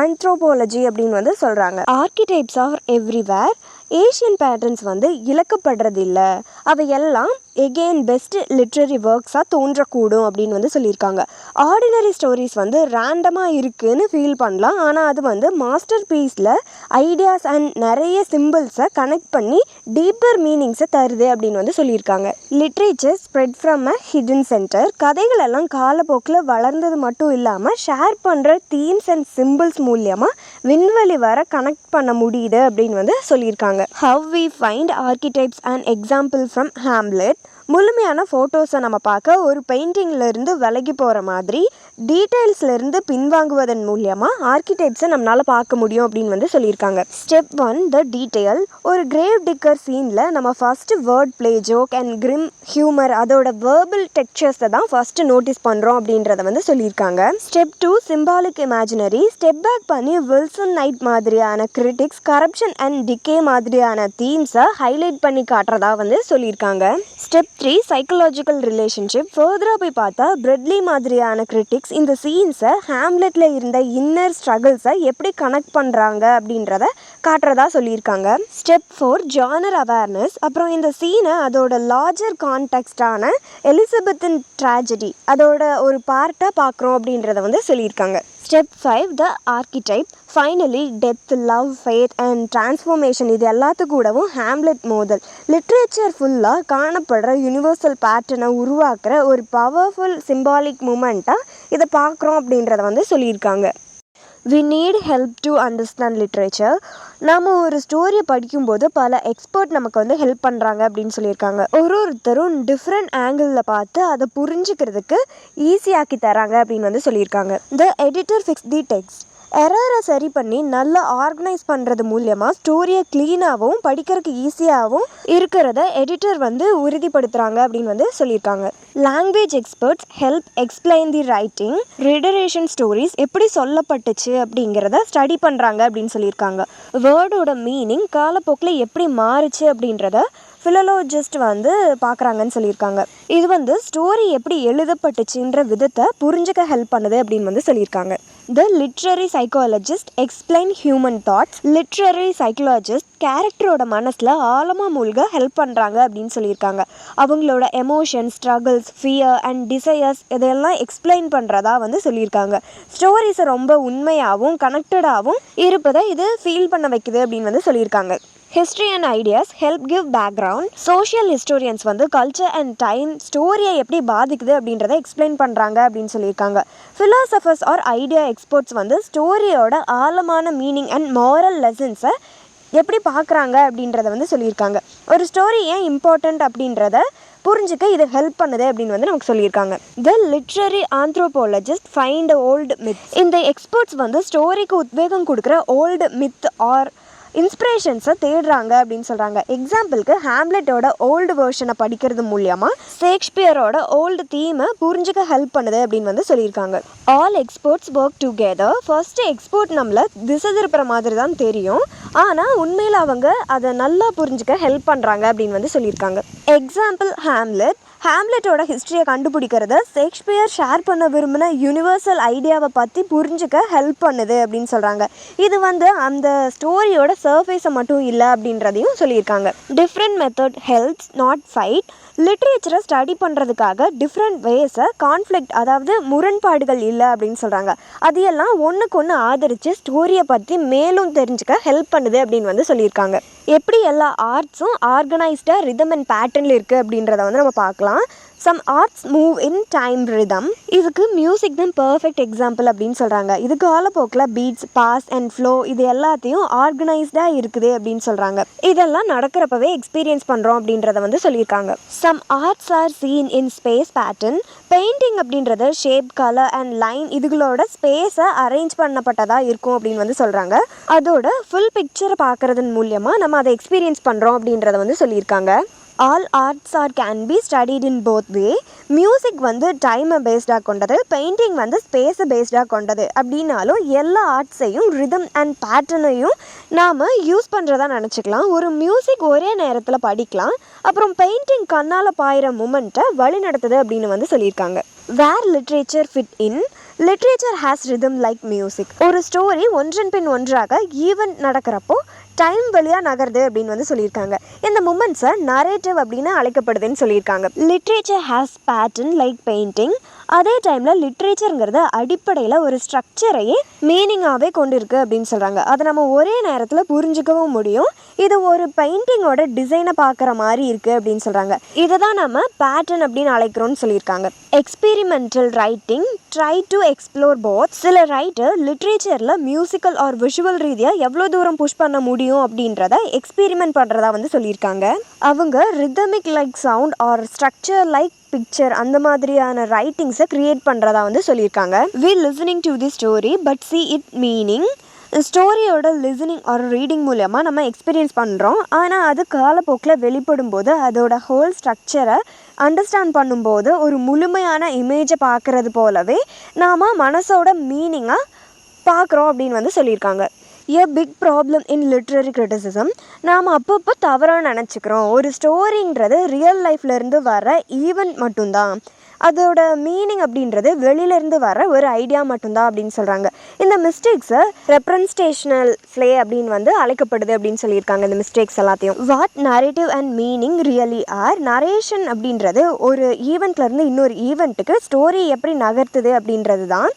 ஆந்த்ரோபாலஜி அப்படின்னு வந்து சொல்கிறாங்க. Archetypes R everywhere. Asian patterns வந்து இழக்கப்படுறது இல்லை, அவை எல்லாம் எகெயின் பெஸ்ட் லிட்ரரி ஒர்க்ஸாக தோன்றக்கூடும் அப்படின்னு வந்து சொல்லியிருக்காங்க. ஆர்டினரி ஸ்டோரிஸ் வந்து ரேண்டமாக இருக்குதுன்னு ஃபீல் பண்ணலாம், ஆனால் அது வந்து மாஸ்டர் பீஸில் ஐடியாஸ் அண்ட் நிறைய சிம்பிள்ஸை கனெக்ட் பண்ணி டீப்பர் மீனிங்ஸை தருது அப்படின்னு வந்து சொல்லியிருக்காங்க. Literature spread from a hidden centre. கதைகள் எல்லாம் காலப்போக்கில் வளர்ந்தது மட்டும் இல்லாமல் ஷேர் பண்ணுற தீம்ஸ் அண்ட் சிம்பிள்ஸ் மூலியமாக விண்வெளி வர கனெக்ட் பண்ண முடியுது அப்படின்னு வந்து சொல்லியிருக்காங்க. How we find archetypes and example from Hamlet. முழுமையான ஃபோட்டோஸை நம்ம பார்க்க ஒரு பெயிண்டிங்லேருந்து விலகி போகிற மாதிரி டீட்டெயில்ஸ்லேருந்து பின்வாங்குவதன் மூலியமாக ஆர்கிடைப்ஸை நம்மளால் பார்க்க முடியும் அப்படின்னு வந்து சொல்லியிருக்காங்க. Step 1 the detail. ஒரு கிரேவ் டிக்கர் சீனில் நம்ம first word play, joke and grim humour அதோட வேர்பல் டெக்ஸ்சர்ஸை தான் ஃபஸ்ட்டு நோட்டீஸ் பண்ணுறோம் அப்படின்றத வந்து சொல்லியிருக்காங்க. Step 2 symbolic imaginary. Step back பண்ணி வில்சன் நைட் மாதிரியான கிரிட்டிக்ஸ் கரப்ஷன் அண்ட் டிகே மாதிரியான தீம்ஸை ஹைலைட் பண்ணி காட்டுறதா வந்து சொல்லியிருக்காங்க. Step 3 psychological relationship. ஃபர்தராக போய் பார்த்தா பிரெட்லி மாதிரியான கிரிட்டிக்ஸ் இந்த சீன்ஸை ஹாம்லெட்டில் இருந்த இன்னர் ஸ்ட்ரகிள்ஸை எப்படி கனெக்ட் பண்ணுறாங்க அப்படின்றத காட்டுறதா சொல்லியிருக்காங்க. Step 4 genre awareness. அப்புறம் இந்த சீனை அதோட லார்ஜர் கான்டெக்ஸ்டான எலிசபெத்தின் ட்ராஜடி அதோட ஒரு பார்ட்டாக பார்க்குறோம் அப்படின்றத வந்து சொல்லியிருக்காங்க. Step 5 the ஆர்கிடைப். Finally death, love, faith and transformation இது எல்லாத்துக்கூடவும் ஹாம்லெட் மோதல். லிட்ரேச்சர் ஃபுல்லாக காணப்படுற யூனிவர்சல் பேட்டர்னை உருவாக்குற ஒரு பவர்ஃபுல் சிம்பாலிக் மூமெண்ட்டாக இதை பார்க்குறோம் அப்படின்றத வந்து சொல்லியிருக்காங்க. We need help to understand literature. நம்ம ஒரு ஸ்டோரியை படிக்கும்போது பல எக்ஸ்பர்ட் நமக்கு வந்து ஹெல்ப் பண்ணுறாங்க அப்படின்னு சொல்லியிருக்காங்க. ஒருத்தரும் டிஃப்ரெண்ட் ஆங்கிளில் பார்த்து அதை புரிஞ்சுக்கிறதுக்கு ஈஸியாக்கி தராங்க அப்படின்னு வந்து சொல்லியிருக்காங்க. The editor fix the text. எரரை சரி பண்ணி நல்லா ஆர்கனைஸ் பண்ணுறது மூலியமாக ஸ்டோரியை க்ளீனாகவும் படிக்கிறதுக்கு ஈஸியாகவும் இருக்கிறத எடிட்டர் வந்து உறுதிப்படுத்துகிறாங்க அப்படின்னு வந்து சொல்லியிருக்காங்க. Language experts help explain the writing ரிடரேஷன் ஸ்டோரிஸ் எப்படி சொல்லப்பட்டுச்சு அப்படிங்கிறத ஸ்டடி பண்ணுறாங்க அப்படின்னு சொல்லியிருக்காங்க. வேர்டோட மீனிங் காலப்போக்கில் எப்படி மாறுச்சு அப்படின்றத ஃபிலோலஜிஸ்ட் வந்து பார்க்குறாங்கன்னு சொல்லியிருக்காங்க. இது வந்து ஸ்டோரி எப்படி எழுதப்பட்டுச்சுன்ற விதத்தை புரிஞ்சுக்க ஹெல்ப் பண்ணுது அப்படின்னு வந்து சொல்லியிருக்காங்க. The literary psychologist explain human thoughts. Literary psychologist கேரக்டரோட மனசில் ஆழமாக மூழ்க ஹெல்ப் பண்ணுறாங்க அப்படின்னு சொல்லியிருக்காங்க. அவங்களோட emotions, struggles, fear and desires இதெல்லாம் எக்ஸ்பிளைன் பண்ணுறதா வந்து சொல்லியிருக்காங்க. ஸ்டோரிஸை ரொம்ப உண்மையாகவும் கனெக்டடாகவும் இருப்பதை இது ஃபீல் பண்ண வைக்குது அப்படின்னு வந்து சொல்லியிருக்காங்க. History and ideas help give background. Social historians வந்து கல்ச்சர் அண்ட் டைம் ஸ்டோரியை எப்படி பாதிக்குது அப்படின்றத எக்ஸ்பிளைன் பண்ணுறாங்க அப்படின்னு சொல்லியிருக்காங்க. ஃபிலாசபர்ஸ் ஆர் ஐடியா எக்ஸ்பர்ட்ஸ் வந்து ஸ்டோரியோட ஆழமான மீனிங் அண்ட் மாரல் லெசன்ஸை எப்படி பார்க்குறாங்க அப்படின்றத வந்து சொல்லியிருக்காங்க. ஒரு ஸ்டோரி ஏன் இம்பார்ட்டண்ட் அப்படின்றத புரிஞ்சுக்க இது ஹெல்ப் பண்ணுது அப்படின்னு வந்து நமக்கு சொல்லியிருக்காங்க. The literary anthropologist find old myth. இந்த எக்ஸ்பர்ட்ஸ் வந்து ஸ்டோரிக்கு உத்வேகம் கொடுக்குற ஓல்டு மித் ஆர் இன்ஸ்பிரேஷன்ஸை தேடுறாங்க அப்படின்னு சொல்கிறாங்க. எக்ஸாம்பிளுக்கு ஹாம்லெட்டோட ஓல்டு வேர்ஷனை படிக்கிறது மூலியமாக ஷேக்ஸ்பியரோட ஓல்டு தீமை புரிஞ்சுக்க ஹெல்ப் பண்ணுது அப்படின்னு வந்து சொல்லியிருக்காங்க. All experts work together. First expert நம்மளை திசை திருப்புற மாதிரி தான் தெரியும், ஆனால் உண்மையில் அவங்க அதை நல்லா புரிஞ்சுக்க ஹெல்ப் பண்ணுறாங்க அப்படின்னு வந்து சொல்லியிருக்காங்க. எக்ஸாம்பிள் ஹாம்லெட்டோட ஹிஸ்ட்ரியை கண்டுபிடிக்கிறத ஷேக்ஸ்பியர் ஷேர் பண்ண விரும்பின யூனிவர்சல் ஐடியாவை பற்றி புரிஞ்சுக்க ஹெல்ப் பண்ணுது அப்படின்னு சொல்கிறாங்க. இது வந்து அந்த ஸ்டோரியோட சர்ஃபேஸை மட்டும் இல்லை அப்படின்றதையும் சொல்லியிருக்காங்க. Different method helps not fight. லிட்ரேச்சரை ஸ்டடி பண்ணுறதுக்காக டிஃப்ரெண்ட் வேஸை கான்ஃப்ளிக்ட் அதாவது முரண்பாடுகள் இல்லை அப்படின்னு சொல்கிறாங்க. அதையெல்லாம் ஒன்றுக்கு ஒன்று ஆதரித்து ஸ்டோரியை பற்றி மேலும் தெரிஞ்சுக்க ஹெல்ப் பண்ணுது அப்படின்னு வந்து சொல்லியிருக்காங்க. எப்படி எல்லா ஆர்ட்ஸும் ஆர்கனைஸ்டாக ரிதம் அண்ட் பேட்டர்னில் இருக்குது அப்படின்றத வந்து நம்ம பார்க்கலாம். Some arts move in time rhythm. இதுக்கு மியூசிக் தான் பர்ஃபெக்ட் எக்ஸாம்பிள் அப்படின்னு சொல்கிறாங்க. இது காலப்போக்கில் பீட்ஸ், பாஸ் அண்ட் ஃப்ளோ இது எல்லாத்தையும் ஆர்கனைஸ்டாக இருக்குது அப்படின்னு சொல்கிறாங்க. இதெல்லாம் நடக்கிறப்பவே எக்ஸ்பீரியன்ஸ் பண்ணுறோம் அப்படின்றத வந்து சொல்லியிருக்காங்க. Some arts are seen in space pattern. Painting அப்படின்றது ஷேப், கலர் அண்ட் லைன் இதுகளோட ஸ்பேஸை அரேஞ்ச் பண்ணப்பட்டதாக இருக்கும் அப்படின்னு வந்து சொல்கிறாங்க. அதோட ஃபுல் பிக்சரை பார்க்குறதன் மூலியமாக நம்ம அதை எக்ஸ்பீரியன்ஸ் பண்ணுறோம் அப்படின்றத வந்து சொல்லியிருக்காங்க. All arts are can be studied in both way. Music வந்து டைமை பேஸ்டாக கொண்டது, பெயிண்டிங் வந்து ஸ்பேஸை பேஸ்டாக கொண்டது. அப்படின்னாலும் எல்லா ஆர்ட்ஸையும் ரிதம் அண்ட் பேட்டர்னையும் நாம் யூஸ் பண்ணுறதா நினச்சிக்கலாம். ஒரு மியூசிக் ஒரே நேரத்தில் படிக்கலாம், அப்புறம் பெயிண்டிங் கண்ணால் பாயிற மூமெண்ட்டை வழி நடத்துது அப்படின்னு வந்து சொல்லியிருக்காங்க. Where literature fit in. Literature has rhythm like music. ஒரு ஸ்டோரி ஒன்றன் பின் ஒன்றாக ஈவெண்ட் நடக்கிறப்போ டைம் வழியாக நகருது அப்படின்னு வந்து சொல்லியிருக்காங்க. இந்த மூமெண்ட்ஸை நரேட்டிவ் அப்படின்னு அழைக்கப்படுதுன்னு சொல்லியிருக்காங்க. Literature has pattern like painting. அதே டைமில் லிட்ரேச்சருங்கிறது அடிப்படையில் ஒரு ஸ்ட்ரக்சரையே மீனிங்காகவே கொண்டு இருக்குது அப்படின்னு சொல்கிறாங்க. அதை நம்ம ஒரே நேரத்தில் புரிஞ்சுக்கவும் முடியும். இது ஒரு பெயிண்டிங்கோட டிசைனை பார்க்குற மாதிரி இருக்குது அப்படின்னு சொல்கிறாங்க. இதை தான் நம்ம பேட்டர்ன் அப்படின்னு அழைக்கிறோன்னு சொல்லியிருக்காங்க. Experimental writing try to explore both. சில ரைட்டர் லிட்ரேச்சரில் மியூசிக்கல் ஆர் விஷுவல் ரீதியாக எவ்வளோ தூரம் புஷ் பண்ண முடியும் அப்படின்றத எக்ஸ்பீரிமெண்ட் பண்ணுறதா வந்து சொல்லியிருக்காங்க. அவங்க rhythmic like sound or structure like picture அந்த மாதிரியான ரைட்டிங்ஸை க்ரியேட் பண்ணுறதா வந்து சொல்லியிருக்காங்க. We listening to the story but see it meaning. ஸ்டோரியோட லிசனிங் ஆர் ரீடிங் மூலமாக நம்ம எக்ஸ்பீரியன்ஸ் பண்ணுறோம், ஆனால் அது காலப்போக்கில் வெளிப்படும் போது அதோட ஹோல் ஸ்ட்ரக்சரை அண்டர்ஸ்டாண்ட் பண்ணும்போது ஒரு முழுமையான இமேஜை பார்க்குறது போலவே நாம் மனசோட மீனிங்காக பார்க்குறோம் அப்படின்னு வந்து சொல்லியிருக்காங்க. A big problem in literary criticism. நாம் அப்பப்போ தவறாக நினச்சிக்கிறோம். ஒரு ஸ்டோரின்றது ரியல் லைஃப்லேருந்து வர ஈவெண்ட் மட்டும்தான், அதோட மீனிங் அப்படின்றது வெளியிலேருந்து வர ஒரு ஐடியா மட்டும்தான் அப்படின்னு சொல்கிறாங்க. இந்த மிஸ்டேக்ஸை ரெப்ரசன்டேஷனல் ஃப்ளே அப்படின்னு வந்து அழைக்கப்படுது அப்படின்னு சொல்லியிருக்காங்க. இந்த மிஸ்டேக்ஸ் எல்லாத்தையும் what narrative and meaning really are. Narration அப்படின்றது ஒரு ஈவெண்ட்லேருந்து இன்னொரு ஈவெண்ட்டுக்கு ஸ்டோரி எப்படி நகர்த்துது அப்படின்றது தான்.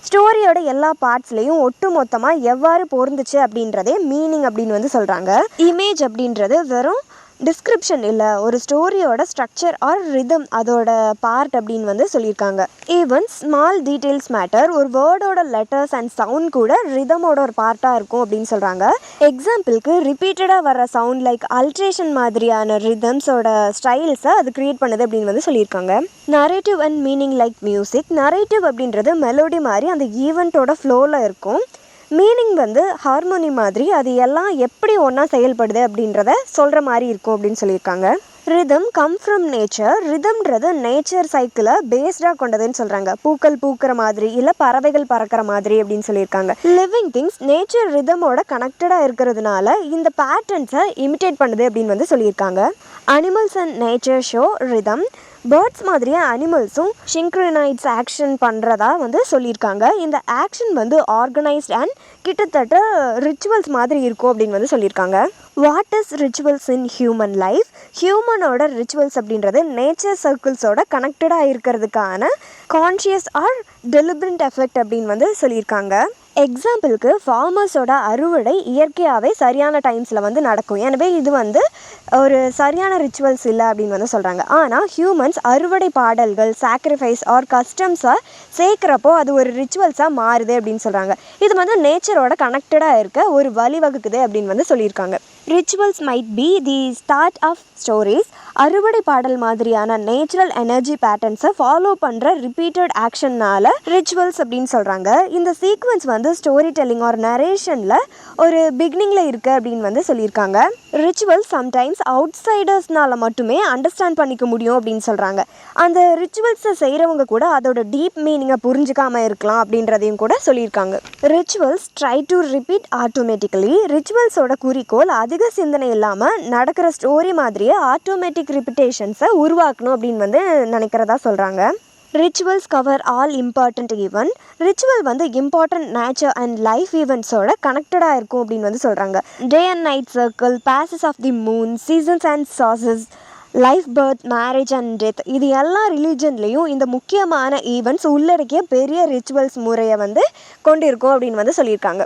ஸ்டோரியோட எல்லா பார்ட்ஸ்லேயும் ஒட்டு மொத்தமாக எவ்வாறு பொருந்துச்சு அப்படின்றதே மீனிங் அப்படின்னு வந்து சொல்கிறாங்க. இமேஜ் அப்படின்றது வெறும் டிஸ்கிரிப்ஷன் இல்லை, ஒரு ஸ்டோரியோட ஸ்ட்ரக்சர் ஆர் ரிதம் அதோட பார்ட் அப்படின்னு வந்து சொல்லியிருக்காங்க. Even small details matter. ஒரு வேர்டோட லெட்டர்ஸ் அண்ட் சவுண்ட் கூட ரிதமோட ஒரு பார்ட்டாக இருக்கும் அப்படின்னு சொல்கிறாங்க. எக்ஸாம்பிளுக்கு ரிப்பீட்டடாக வர சவுண்ட் லைக் அல்ட்ரேஷன் மாதிரியான ரிதம்ஸோட ஸ்டைல்ஸை அது க்ரியேட் பண்ணுது அப்படின்னு வந்து சொல்லியிருக்காங்க. Narrative and meaning like music. Narrative அப்படின்றது மெலோடி மாதிரி அந்த ஈவெண்ட்டோட ஃப்ளோவில் இருக்கும். மீனிங் வந்து ஹார்மோனி மாதிரி அது எல்லாம் எப்படி ஒன்றா செயல்படுது அப்படின்றத சொல்கிற மாதிரி இருக்கும் அப்படின்னு சொல்லியிருக்காங்க. Rhythm come from nature. ரிதம்ன்றது நேச்சர் சைக்கிளை பேஸ்டாக கொண்டதுன்னு சொல்கிறாங்க. பூக்கள் பூக்கிற மாதிரி இல்லை பறவைகள் பறக்கிற மாதிரி அப்படின்னு சொல்லியிருக்காங்க. லிவிங் திங்ஸ் நேச்சர் ரிதமோட கனெக்டடாக இருக்கிறதுனால இந்த பேட்டர்ன்ஸை இமிட்டேட் பண்ணுது அப்படின்னு வந்து சொல்லியிருக்காங்க. Animals and nature show rhythm. Birds மாதிரியே அனிமல்ஸும் சிங்க்ரனைஸ் ஆக்ஷன் பண்ணுறதா வந்து சொல்லியிருக்காங்க. இந்த ஆக்ஷன் வந்து ஆர்கனைஸ்ட் அண்ட் கிட்டத்தட்ட ரிச்சுவல்ஸ் மாதிரி இருக்கும் அப்படின்னு வந்து சொல்லியிருக்காங்க. What is rituals in human life? ஹியூமனோட ரிச்சுவல்ஸ் அப்படின்றது நேச்சர் சர்க்கிள்ஸோட கனெக்டடாக இருக்கிறதுக்கான கான்ஷியஸ் ஆர் டெலிபரண்ட் எஃபெக்ட் அப்படின்னு வந்து சொல்லியிருக்காங்க. எக்ஸாம்பிளுக்கு ஃபார்மர்ஸோட அறுவடை இயற்கையாகவே சரியான டைம்ஸில் வந்து நடக்கும். எனவே இது வந்து ஒரு சரியான ரிச்சுவல்ஸ் இல்லை அப்படின்னு வந்து சொல்கிறாங்க. ஆனால் ஹியூமன்ஸ் அறுவடை பாடல்கள் சாக்ரிஃபைஸ் ஆர் கஸ்டம்ஸாக சேர்க்குறப்போ அது ஒரு ரிச்சுவல்ஸாக மாறுது அப்படின்னு சொல்கிறாங்க. இது வந்து நேச்சரோட கனெக்டடாக இருக்க ஒரு வழிவகுக்குது அப்படின்னு வந்து சொல்லியிருக்காங்க. Rituals might be the start of stories. அறுவடை பாடல் மாதிரியான நேச்சுரல் எனர்ஜி பேட்டர்ன்ஸை ஃபாலோ பண்ணுற ரிப்பீட்டட் ஆக்ஷன்னால ரிச்சுவல்ஸ் அப்படின்னு சொல்கிறாங்க. இந்த சீக்வன்ஸ் வந்து ஸ்டோரி டெல்லிங் ஆர் நரேஷனில் ஒரு பிகினிங்கில் இருக்குது அப்படின்னு வந்து சொல்லியிருக்காங்க. ரிச்சுவல்ஸ் சம்டைம்ஸ் அவுட் சைடர்ஸ்னால மட்டுமே அண்டர்ஸ்டாண்ட் பண்ணிக்க முடியும் அப்படின்னு சொல்கிறாங்க. அந்த ரிச்சுவல்ஸை செய்கிறவங்க கூட அதோட டீப் மீனிங்கை புரிஞ்சுக்காமல் இருக்கலாம் அப்படின்றதையும் கூட சொல்லியிருக்காங்க. Rituals try to repeat automatically. ரிச்சுவல்ஸோட குறிக்கோள் அதிக சிந்தனை இல்லாமல் நடக்கிற ஸ்டோரி மாதிரியே ஆட்டோமேட்டிக் ரிப்பிட்டேஷன்ஸை உருவாக்கணும் அப்படின்னு வந்து நினைக்கிறதா சொல்கிறாங்க. Rituals cover all important event. Ritual வந்து இம்பார்ட்டன்ட் நேச்சர் அண்ட் லைஃப் ஈவெண்ட்ஸோட கனெக்டடாக இருக்கும் அப்படின்னு வந்து சொல்கிறாங்க. Day and night circle, phases of the moon, seasons and சாசஸ், life, birth, marriage and death, இது எல்லா ரிலீஜன்லேயும் இந்த முக்கியமான ஈவெண்ட்ஸ் உள்ளடக்கிய பெரிய ரிச்சுவல்ஸ் முறையை வந்து கொண்டிருக்கும் அப்படின்னு வந்து சொல்லியிருக்காங்க.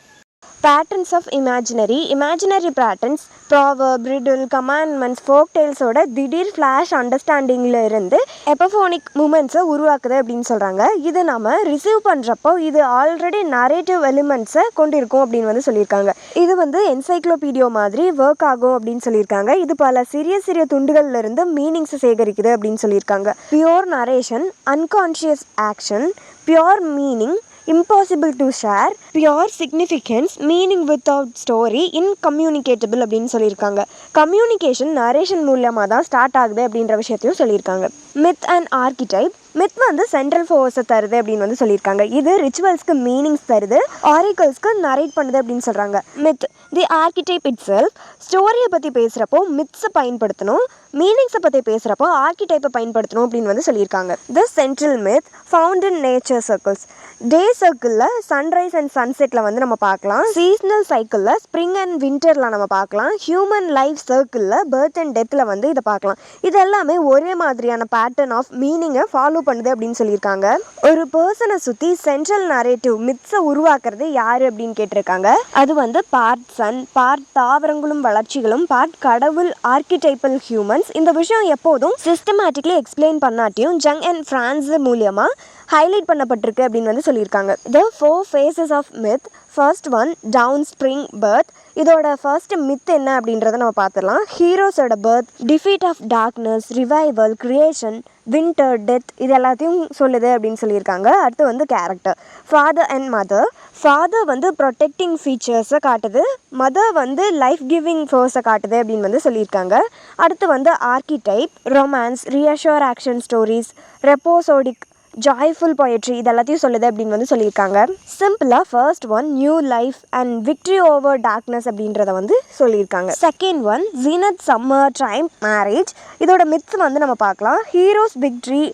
Patterns of imaginary patterns, proverb, riddle, commandments, folk டெய்ல்ஸோட திடீர் ஃப்ளாஷ் அண்டர்ஸ்டாண்டிங்கில் இருந்து எபஃபோனிக் மூமெண்ட்ஸை உருவாக்குது அப்படின்னு சொல்கிறாங்க. இது நம்ம ரிசீவ் பண்ணுறப்போ இது ஆல்ரெடி நரேட்டிவ் எலிமெண்ட்ஸை கொண்டிருக்கும் அப்படின்னு வந்து சொல்லியிருக்காங்க. இது வந்து என்சைக்ளோபீடியோ மாதிரி ஒர்க் ஆகும் அப்படின்னு சொல்லியிருக்காங்க. இது பல சிறிய சிறிய துண்டுகள்ல இருந்து மீனிங்ஸை சேகரிக்குது அப்படின்னு சொல்லியிருக்காங்க. Pure narration, unconscious action, pure meaning, impossible to share, pure significance, meaning without story, incommunicable அப்படின்னு சொல்லியிருக்காங்க. கம்யூனிகேஷன் நரேஷன் மூலமாக தான் ஸ்டார்ட் ஆகுது அப்படின்ற விஷயத்தையும் சொல்லியிருக்காங்க. Myth and ஆர்கிடைப். மித் வந்து சென்ட்ரல் ஃபோர்ஸை தருது அப்படின்னு வந்து சொல்லியிருக்காங்க. இது ரிச்சுவல்ஸ்க்கு மீனிங்ஸ் தருது, ஆரிக்கல்ஸ்க்கு நரேட் பண்ணுது அப்படின்னு சொல்கிறாங்க. Myth the ஆர்கிடைப் it self. ஸ்டோரியை பற்றி பேசுகிறப்போ மித்ஸை பயன்படுத்தணும், மீனிங்ஸை பற்றி பேசுகிறப்போ ஆர்கிடைப்பை பயன்படுத்தணும் அப்படின்னு வந்து சொல்லியிருக்காங்க. The central myth found in nature circles. Day சர்க்கிளில் சன்ரைஸ் அண்ட் சன்செட்டில் வந்து நம்ம பார்க்கலாம். சீசனல் சைக்கிளில் ஸ்ப்ரிங் அண்ட் வின்டரில் நம்ம பார்க்கலாம். ஹியூமன் லைஃப் சர்க்கிளில் பர்த் அண்ட் டெத்தில் வந்து இதை பார்க்கலாம். இது எல்லாமே ஒரே மாதிரியான பேட்டர்ன் ஆஃப் மீனிங்கை ஃபாலோ பண்ணுது அப்படின்னு சொல்லியிருக்காங்க. ஒரு பர்சனை சுற்றி சென்ட்ரல் நரேட்டிவ் மித்ஸை உருவாக்குறது யார் அப்படின்னு கேட்டிருக்காங்க. அது வந்து பார்ட் சன், பார்ட் தாவரங்களும் வளர்ச்சிகளும், பார்ட் கடவுள், ஆர்கிடைப்பல் ஹியூமன்ஸ். இந்த விஷயம் எப்போதும் சிஸ்டமேட்டிக்லி எக்ஸ்பிளைன் பண்ணாட்டியும் ஜங் அண்ட் ஃப்ரான்ஸ் மூலியமாக ஹைலைட் பண்ணப்பட்டிருக்கு அப்படின்னு வந்து சொல்லியிருக்காங்க. The 4 phases of myth. First one dawn spring birth. இதோட ஃபர்ஸ்ட் மித் என்ன அப்படின்றத நம்ம பார்த்துடலாம். ஹீரோஸோட birth, defeat of darkness, revival, creation, winter, death, இது எல்லாத்தையும் சொல்லுது அப்படின்னு சொல்லியிருக்காங்க. அடுத்து வந்து character, father and mother. Father வந்து ப்ரொடெக்டிங் ஃபீச்சர்ஸை காட்டுது, மதர் வந்து லைஃப் கிவிங் ஃபோர்ஸை காட்டுது அப்படின்னு வந்து சொல்லியிருக்காங்க. அடுத்து வந்து ஆர்கிடைப், ரொமான்ஸ், ரியஷோர் action stories, rhapsodic, joyful poetry, இது எல்லாத்தையும் சொல்லுது அப்படின்னு வந்து சொல்லியிருக்காங்க. சிம்பிளாக first one new life and victory over darkness அப்படின்றத வந்து சொல்லியிருக்காங்க. Second one zenith summer time marriage. இதோட மித்ஸ் வந்து நம்ம பார்க்கலாம். Heroes victory,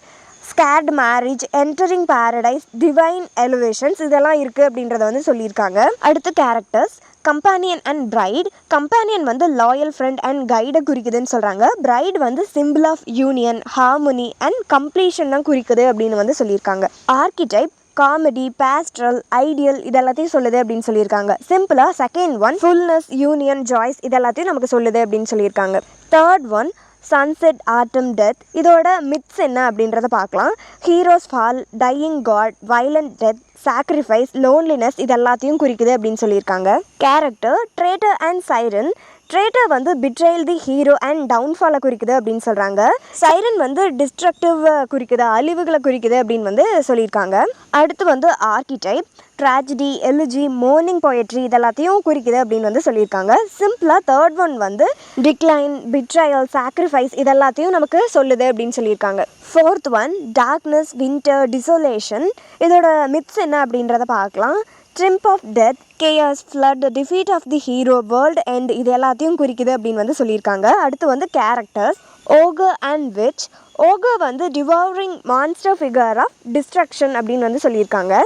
sacred marriage, entering paradise, divine elevations, இதெல்லாம் இருக்குது அப்படின்றத வந்து சொல்லியிருக்காங்க. அடுத்து characters, companion and bride. Companion வந்து லாயல் ஃப்ரெண்ட் அண்ட் கைடை குறிக்குதுன்னு சொல்கிறாங்க. பிரைட் வந்து symbol of union, harmony and completion தான் குறிக்குது அப்படின்னு வந்து சொல்லியிருக்காங்க. ஆர்கிடைப், காமெடி, பேஸ்ட்ரல், ஐடியல், இதெல்லாத்தையும் சொல்லுது அப்படின்னு சொல்லியிருக்காங்க. சிம்பிளாக second one fullness, union, joys, இதெல்லாத்தையும் நமக்கு சொல்லுது அப்படின்னு சொல்லியிருக்காங்க. Third one sunset, autumn, death. இதோட மித்ஸ் என்ன அப்படின்றத பார்க்கலாம். Heroes fall, dying god, violent death, sacrifice, loneliness, இது எல்லாத்தையும் குறிக்குது அப்படின்னு சொல்லியிருக்காங்க. Character, traitor and siren. Traitor வந்து பிட்ரைல் தி ஹீரோ அண்ட் டவுன்ஃபாலை குறிக்குது அப்படின்னு சொல்கிறாங்க. சைரன் வந்து டிஸ்ட்ரக்டிவ் குறிக்குது, அழிவுகளை குறிக்குது அப்படின்னு வந்து சொல்லியிருக்காங்க. அடுத்து வந்து archetype tragedy, elegy, mourning poetry இதெல்லாத்தையும் குறிக்குது அப்படின்னு வந்து சொல்லியிருக்காங்க. சிம்பிளாக தேர்ட் ஒன் வந்து டிக்ளைன், பிட்ரையல், சாக்ரிஃபைஸ் இதெல்லாத்தையும் நமக்கு சொல்லுது அப்படின்னு சொல்லியிருக்காங்க. Fourth one darkness, winter, desolation. இதோட மித்ஸ் என்ன அப்படின்றத பார்க்கலாம். Triumph of death, chaos, flood, defeat of the hero, world end இது எல்லாத்தையும் குறிக்குது அப்படின்னு வந்து சொல்லியிருக்காங்க. அடுத்து வந்து characters ogre and witch. Ogre வந்து devouring monster figure of destruction அப்படின்னு வந்து சொல்லியிருக்காங்க.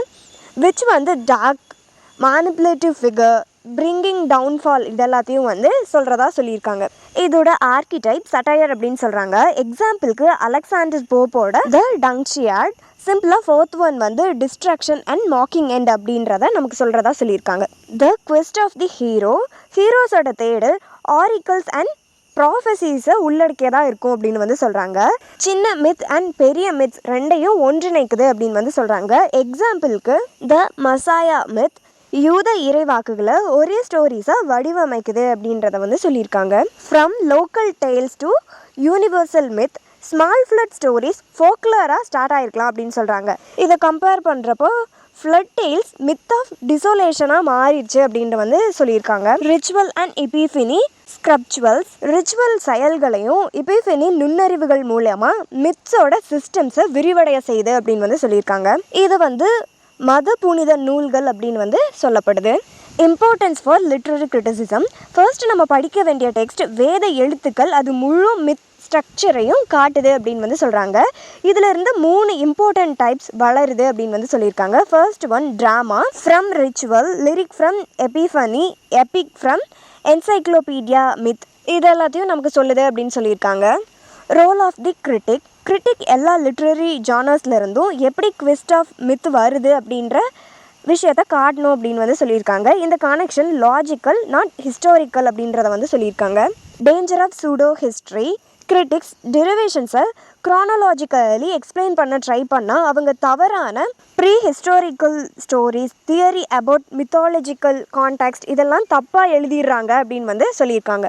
விச் வந்து dark manipulative figure, bringing downfall இதெல்லாத்தையும் வந்து சொல்கிறதா சொல்லியிருக்காங்க. இதோட ஆர்கிடைப் சட்டையர் அப்படின்னு சொல்கிறாங்க. எக்ஸாம்பிளுக்கு அலெக்சாண்டர் போப்போட த டங்ஷியார்ட். சிம்பிளாக ஃபோர்த் ஒன் வந்து டிஸ்ட்ராக்ஷன் அண்ட் மாக்கிங் எண்ட் அப்படின்றத நமக்கு சொல்கிறதா சொல்லியிருக்காங்க. The quest of the hero, ஹீரோஸோட தேடல், ஆரிக்கல்ஸ் அண்ட் ப்ராஃபஸீஸை உள்ளடக்கியதாக இருக்கும் அப்படின்னு வந்து சொல்கிறாங்க. சின்ன மித் அண்ட் பெரிய மித்ஸ் ரெண்டையும் ஒன்றிணைக்குது அப்படின்னு வந்து சொல்கிறாங்க. எக்ஸாம்பிளுக்கு த மசாயா மித் யூத இறைவாக்குகளை ஒரே ஸ்டோரிஸாக வடிவமைக்குது அப்படின்றத வந்து சொல்லியிருக்காங்க. From local tales to universal myth, small flood stories ஃபோக்லராக ஸ்டார்ட் ஆகிருக்கலாம் அப்படின்னு சொல்கிறாங்க. இதை கம்பேர் பண்ணுறப்போ ஃப்ளட் டேல்ஸ் மித் ஆஃப் டிசோலேஷனாக மாறிடுச்சு அப்படின்ற வந்து சொல்லியிருக்காங்க. ரிச்சுவல் அண்ட் எபிஃபெனி ஸ்கிரிப்சுவல்ஸ். ரிச்சுவல் செயல்களையும் எபிஃபெனி நுண்ணறிவுகள் மூலமாக மித்ஸோட சிஸ்டம்ஸை விரிவடைய செய்யுது அப்படின்னு வந்து சொல்லியிருக்காங்க. இது வந்து மத புனித நூல்கள் அப்படின்னு வந்து சொல்லப்படுது. Importance for literary criticism. First நம்ம படிக்க வேண்டிய டெக்ஸ்ட் வேத எழுத்துக்கள், அது முழு மித் ஸ்ட்ரக்சரையும் காட்டுது அப்படின்னு வந்து சொல்கிறாங்க. இதில் இருந்து 3 இம்பார்ட்டன்ட் டைப்ஸ் வளருது அப்படின்னு வந்து சொல்லியிருக்காங்க. First one drama from ritual, lyric from epiphany, epic from encyclopedia, myth இது எல்லாத்தையும் நமக்கு சொல்லுது அப்படின்னு சொல்லியிருக்காங்க. Role of the critic. Critic எல்லா லிட்ரரி ஜானர்ஸ்லேருந்தும் எப்படி குவெஸ்ட் ஆஃப் மித் வருது அப்படின்ற விஷயத்தை காட்டணும் அப்படின்னு வந்து சொல்லியிருக்காங்க. இந்த கனெக்ஷன் லாஜிக்கல் நாட் ஹிஸ்டாரிக்கல் அப்படின்றத வந்து சொல்லியிருக்காங்க. Danger of pseudo history. Critics டெரிவேஷன்ஸை க்ரானலாஜிக்கலி எக்ஸ்பிளைன் பண்ண ட்ரை பண்ணால் அவங்க தவறான pre historical stories, theory about mythological context இதெல்லாம் தப்பாக எழுதிடுறாங்க அப்படின்னு வந்து சொல்லியிருக்காங்க.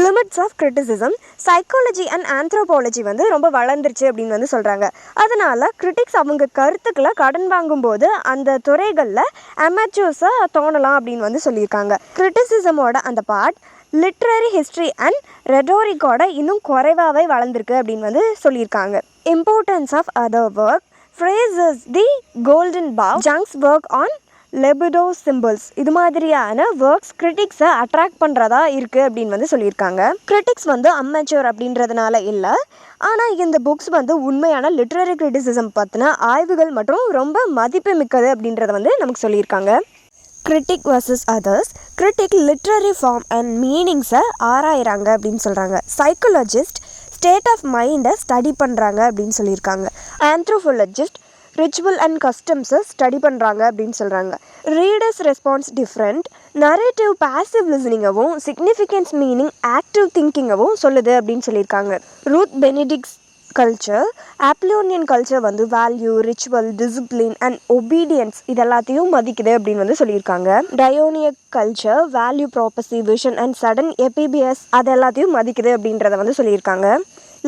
Limits of criticism. Psychology and anthropology வந்து ரொம்ப வளர்ந்துருச்சு அப்படின்னு வந்து சொல்கிறாங்க. அதனால் கிரிட்டிக்ஸ் அவங்க கருத்துக்களை கடன் வாங்கும்போது அந்த துறைகளில் அமெச்சூர்ஸாக தோணலாம் அப்படின்னு வந்து சொல்லியிருக்காங்க. கிரிட்டிசிசமோட அந்த பார்ட் லிட்ரரி ஹிஸ்ட்ரி அண்ட் ரெட்டோரிக்கோட இன்னும் குறைவாகவே வளர்ந்துருக்கு அப்படின்னு வந்து சொல்லியிருக்காங்க. Importance of other work. Frazer's the golden bough, Jung's work on libido symbols இது மாதிரியான ஒர்க்ஸ் கிரிட்டிக்ஸை அட்ராக்ட் பண்ணுறதா இருக்குது அப்படின்னு வந்து சொல்லியிருக்காங்க. கிரிட்டிக்ஸ் வந்து அமெச்சூர் அப்படின்றதுனால இல்லை, ஆனால் இந்த புக்ஸ் வந்து உண்மையான லிட்ரரி கிரிட்டிசிசம் பற்றின ஆய்வுகள் மற்றும் ரொம்ப மதிப்பு மிக்கது அப்படின்றத வந்து நமக்கு சொல்லியிருக்காங்க. Critic versus others. Critic literary form and மீனிங்ஸை ஆராயிறாங்க அப்படின்னு சொல்கிறாங்க. சைக்காலஜிஸ்ட் ஸ்டேட் ஆஃப் மைண்டை ஸ்டடி பண்ணுறாங்க அப்படின்னு சொல்லியிருக்காங்க. ஆந்த்ரோபாலஜிஸ்ட் ரிச்சுவல் அண்ட் கஸ்டம்ஸை ஸ்டடி பண்ணுறாங்க அப்படின்னு சொல்கிறாங்க. Readers response different. Narrative passive லிசனிங்கவும் சிக்னிஃபிகன்ஸ் மீனிங் ஆக்டிவ் திங்கிங்கவும் சொல்லுது அப்படின்னு சொல்லியிருக்காங்க. Ruth Benedict's culture. Apollonian culture வந்து value, ritual, discipline and obedience இதெல்லாத்தையும் மதிக்குது அப்படின்னு வந்து சொல்லியிருக்காங்க. Dionysian culture value, prophecy, vision and sudden epiphanies அது எல்லாத்தையும் மதிக்குது அப்படின்றத வந்து சொல்லியிருக்காங்க.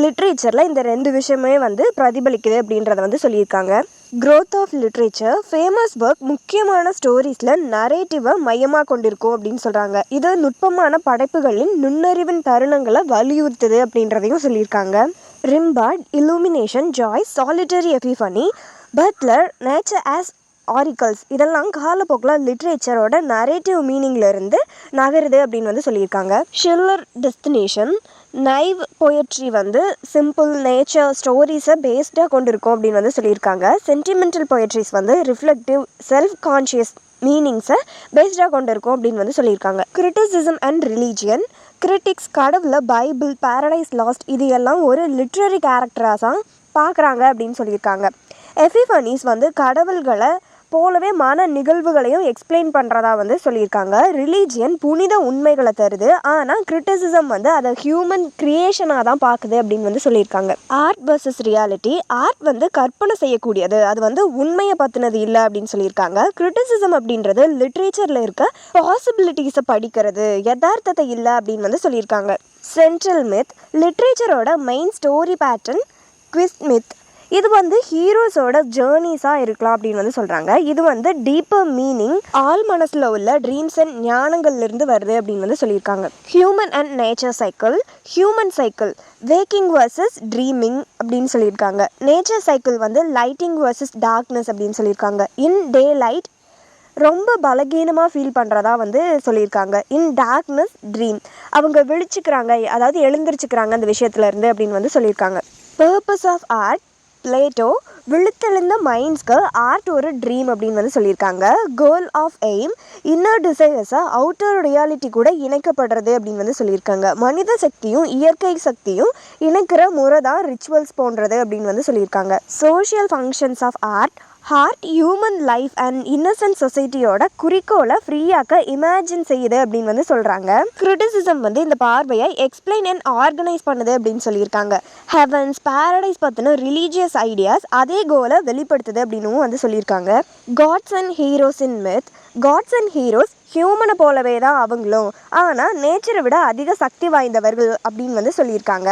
லிட்ரேச்சரில் இந்த 2 விஷயமே வந்து பிரதிபலிக்குது அப்படின்றத வந்து சொல்லியிருக்காங்க. Growth of literature. Famous work முக்கியமான ஸ்டோரிஸில் நரேட்டிவை மையமாக கொண்டிருக்கும் அப்படின்னு சொல்கிறாங்க. இது நுட்பமான படைப்புகளின் நுண்ணறிவின் தருணங்களை வலியுறுத்துது அப்படின்றதையும் சொல்லியிருக்காங்க. Rimbaud illumination, Joyce's, solitary epiphany, Butler, nature as oracles இதெல்லாம் காலப்போக்கில் லிட்ரேச்சரோட நரேட்டிவ் மீனிங்லேருந்து நகருது அப்படின்னு வந்து சொல்லியிருக்காங்க. Schiller destination. நைவ் பொயட்ரி வந்து சிம்பிள் நேச்சர் ஸ்டோரிஸை பேஸ்டாக கொண்டு இருக்கும் அப்படின்னு வந்து சொல்லியிருக்காங்க. சென்டிமெண்டல் பொயட்ரிஸ் வந்து ரிஃப்ளெக்டிவ் செல்ஃப் கான்ஷியஸ் மீனிங்ஸை பேஸ்டாக கொண்டு இருக்கும் அப்படின்னு வந்து சொல்லியிருக்காங்க. Criticism and religion. கிரிட்டிக்ஸ் கடவுளை பைபிள், பேரடைஸ் லாஸ்ட் இது எல்லாம் ஒரு லிட்ரரி கேரக்டராக தான் பார்க்குறாங்க அப்படின்னு சொல்லியிருக்காங்க. எபிஃபனிஸ் வந்து கடவுள்களை போலவே மன நிகழ்வுகளையும் எக்ஸ்பிளைன் பண்ணுறதா வந்து சொல்லியிருக்காங்க. ரிலீஜியன் புனித உண்மைகளை தருது, ஆனால் கிரிட்டிசிசம் வந்து அதை ஹியூமன் கிரியேஷனாக தான் பார்க்குது அப்படின்னு வந்து சொல்லியிருக்காங்க. Art versus reality. ஆர்ட் வந்து கற்பனை செய்யக்கூடியது, அது வந்து உண்மையை பற்றினது இல்லை அப்படின்னு சொல்லியிருக்காங்க. கிரிட்டிசிசம் அப்படின்றது லிட்ரேச்சரில் இருக்க பாசிபிலிட்டிஸை படிக்கிறது, யதார்த்தத்தை இல்லை அப்படின்னு வந்து சொல்லியிருக்காங்க. Central myth. லிட்ரேச்சரோட main story pattern twist myth. இது வந்து ஹீரோஸோட ஜேர்னிஸாக இருக்கலாம் அப்படின்னு வந்து சொல்கிறாங்க. இது வந்து டீப்பர் மீனிங், ஆள் மனசில் உள்ள ட்ரீம்ஸ் அண்ட் ஞானங்கள்லேருந்து வருது அப்படின்னு வந்து சொல்லியிருக்காங்க. Human and nature cycle. Human cycle waking versus dreaming அப்படின்னு சொல்லியிருக்காங்க. நேச்சர் சைக்கிள் வந்து லைட்டிங் வர்சஸ் டார்க்னஸ் அப்படின்னு சொல்லியிருக்காங்க. இன் டே லைட் ரொம்ப பலகீனமாக ஃபீல் பண்ணுறதா வந்து சொல்லியிருக்காங்க. இன் டார்க்னஸ் ட்ரீம், அவங்க விழிச்சுக்கிறாங்க, அதாவது எழுந்திரிச்சுக்கிறாங்க அந்த விஷயத்துலேருந்து அப்படின்னு வந்து சொல்லியிருக்காங்க. Purpose of art. பிளேட்டோ விழுத்தெழுந்த மைண்ட்ஸ்க்கு ஆர்ட் ஒரு ட்ரீம் அப்படின்னு வந்து சொல்லியிருக்காங்க. Goal of aim. இன்னர் டிசைர்ஸை அவுட்டர் ரியாலிட்டி கூட இணைக்கப்படுறது அப்படின்னு வந்து சொல்லியிருக்காங்க. மனித சக்தியும் இயற்கை சக்தியும் இணைக்கிற முறை தான் ரிச்சுவல்ஸ் போன்றது அப்படின்னு வந்து சொல்லியிருக்காங்க. Social functions of art. Hard human life and innocent சொசைட்டியோட குறிக்கோளை ஃப்ரீயாக்க இமேஜின் செய்யுது அப்படின்னு வந்து சொல்கிறாங்க. கிரிட்டிசிசம் வந்து இந்த பார்வையை எக்ஸ்பிளைன் அண்ட் ஆர்கனைஸ் பண்ணுது அப்படின்னு சொல்லியிருக்காங்க. ஹெவன்ஸ் பேரடைஸ் பற்றின ரிலீஜியஸ் ஐடியாஸ் அதே கோலை வெளிப்படுத்துது அப்படின்னும் வந்து சொல்லியிருக்காங்க. Gods and heroes in myth. Gods and heroes ஹியூமனை போலவே தான் அவங்களும், ஆனால் நேச்சரை விட அதிக சக்தி வாய்ந்தவர்கள் அப்படின்னு வந்து சொல்லியிருக்காங்க.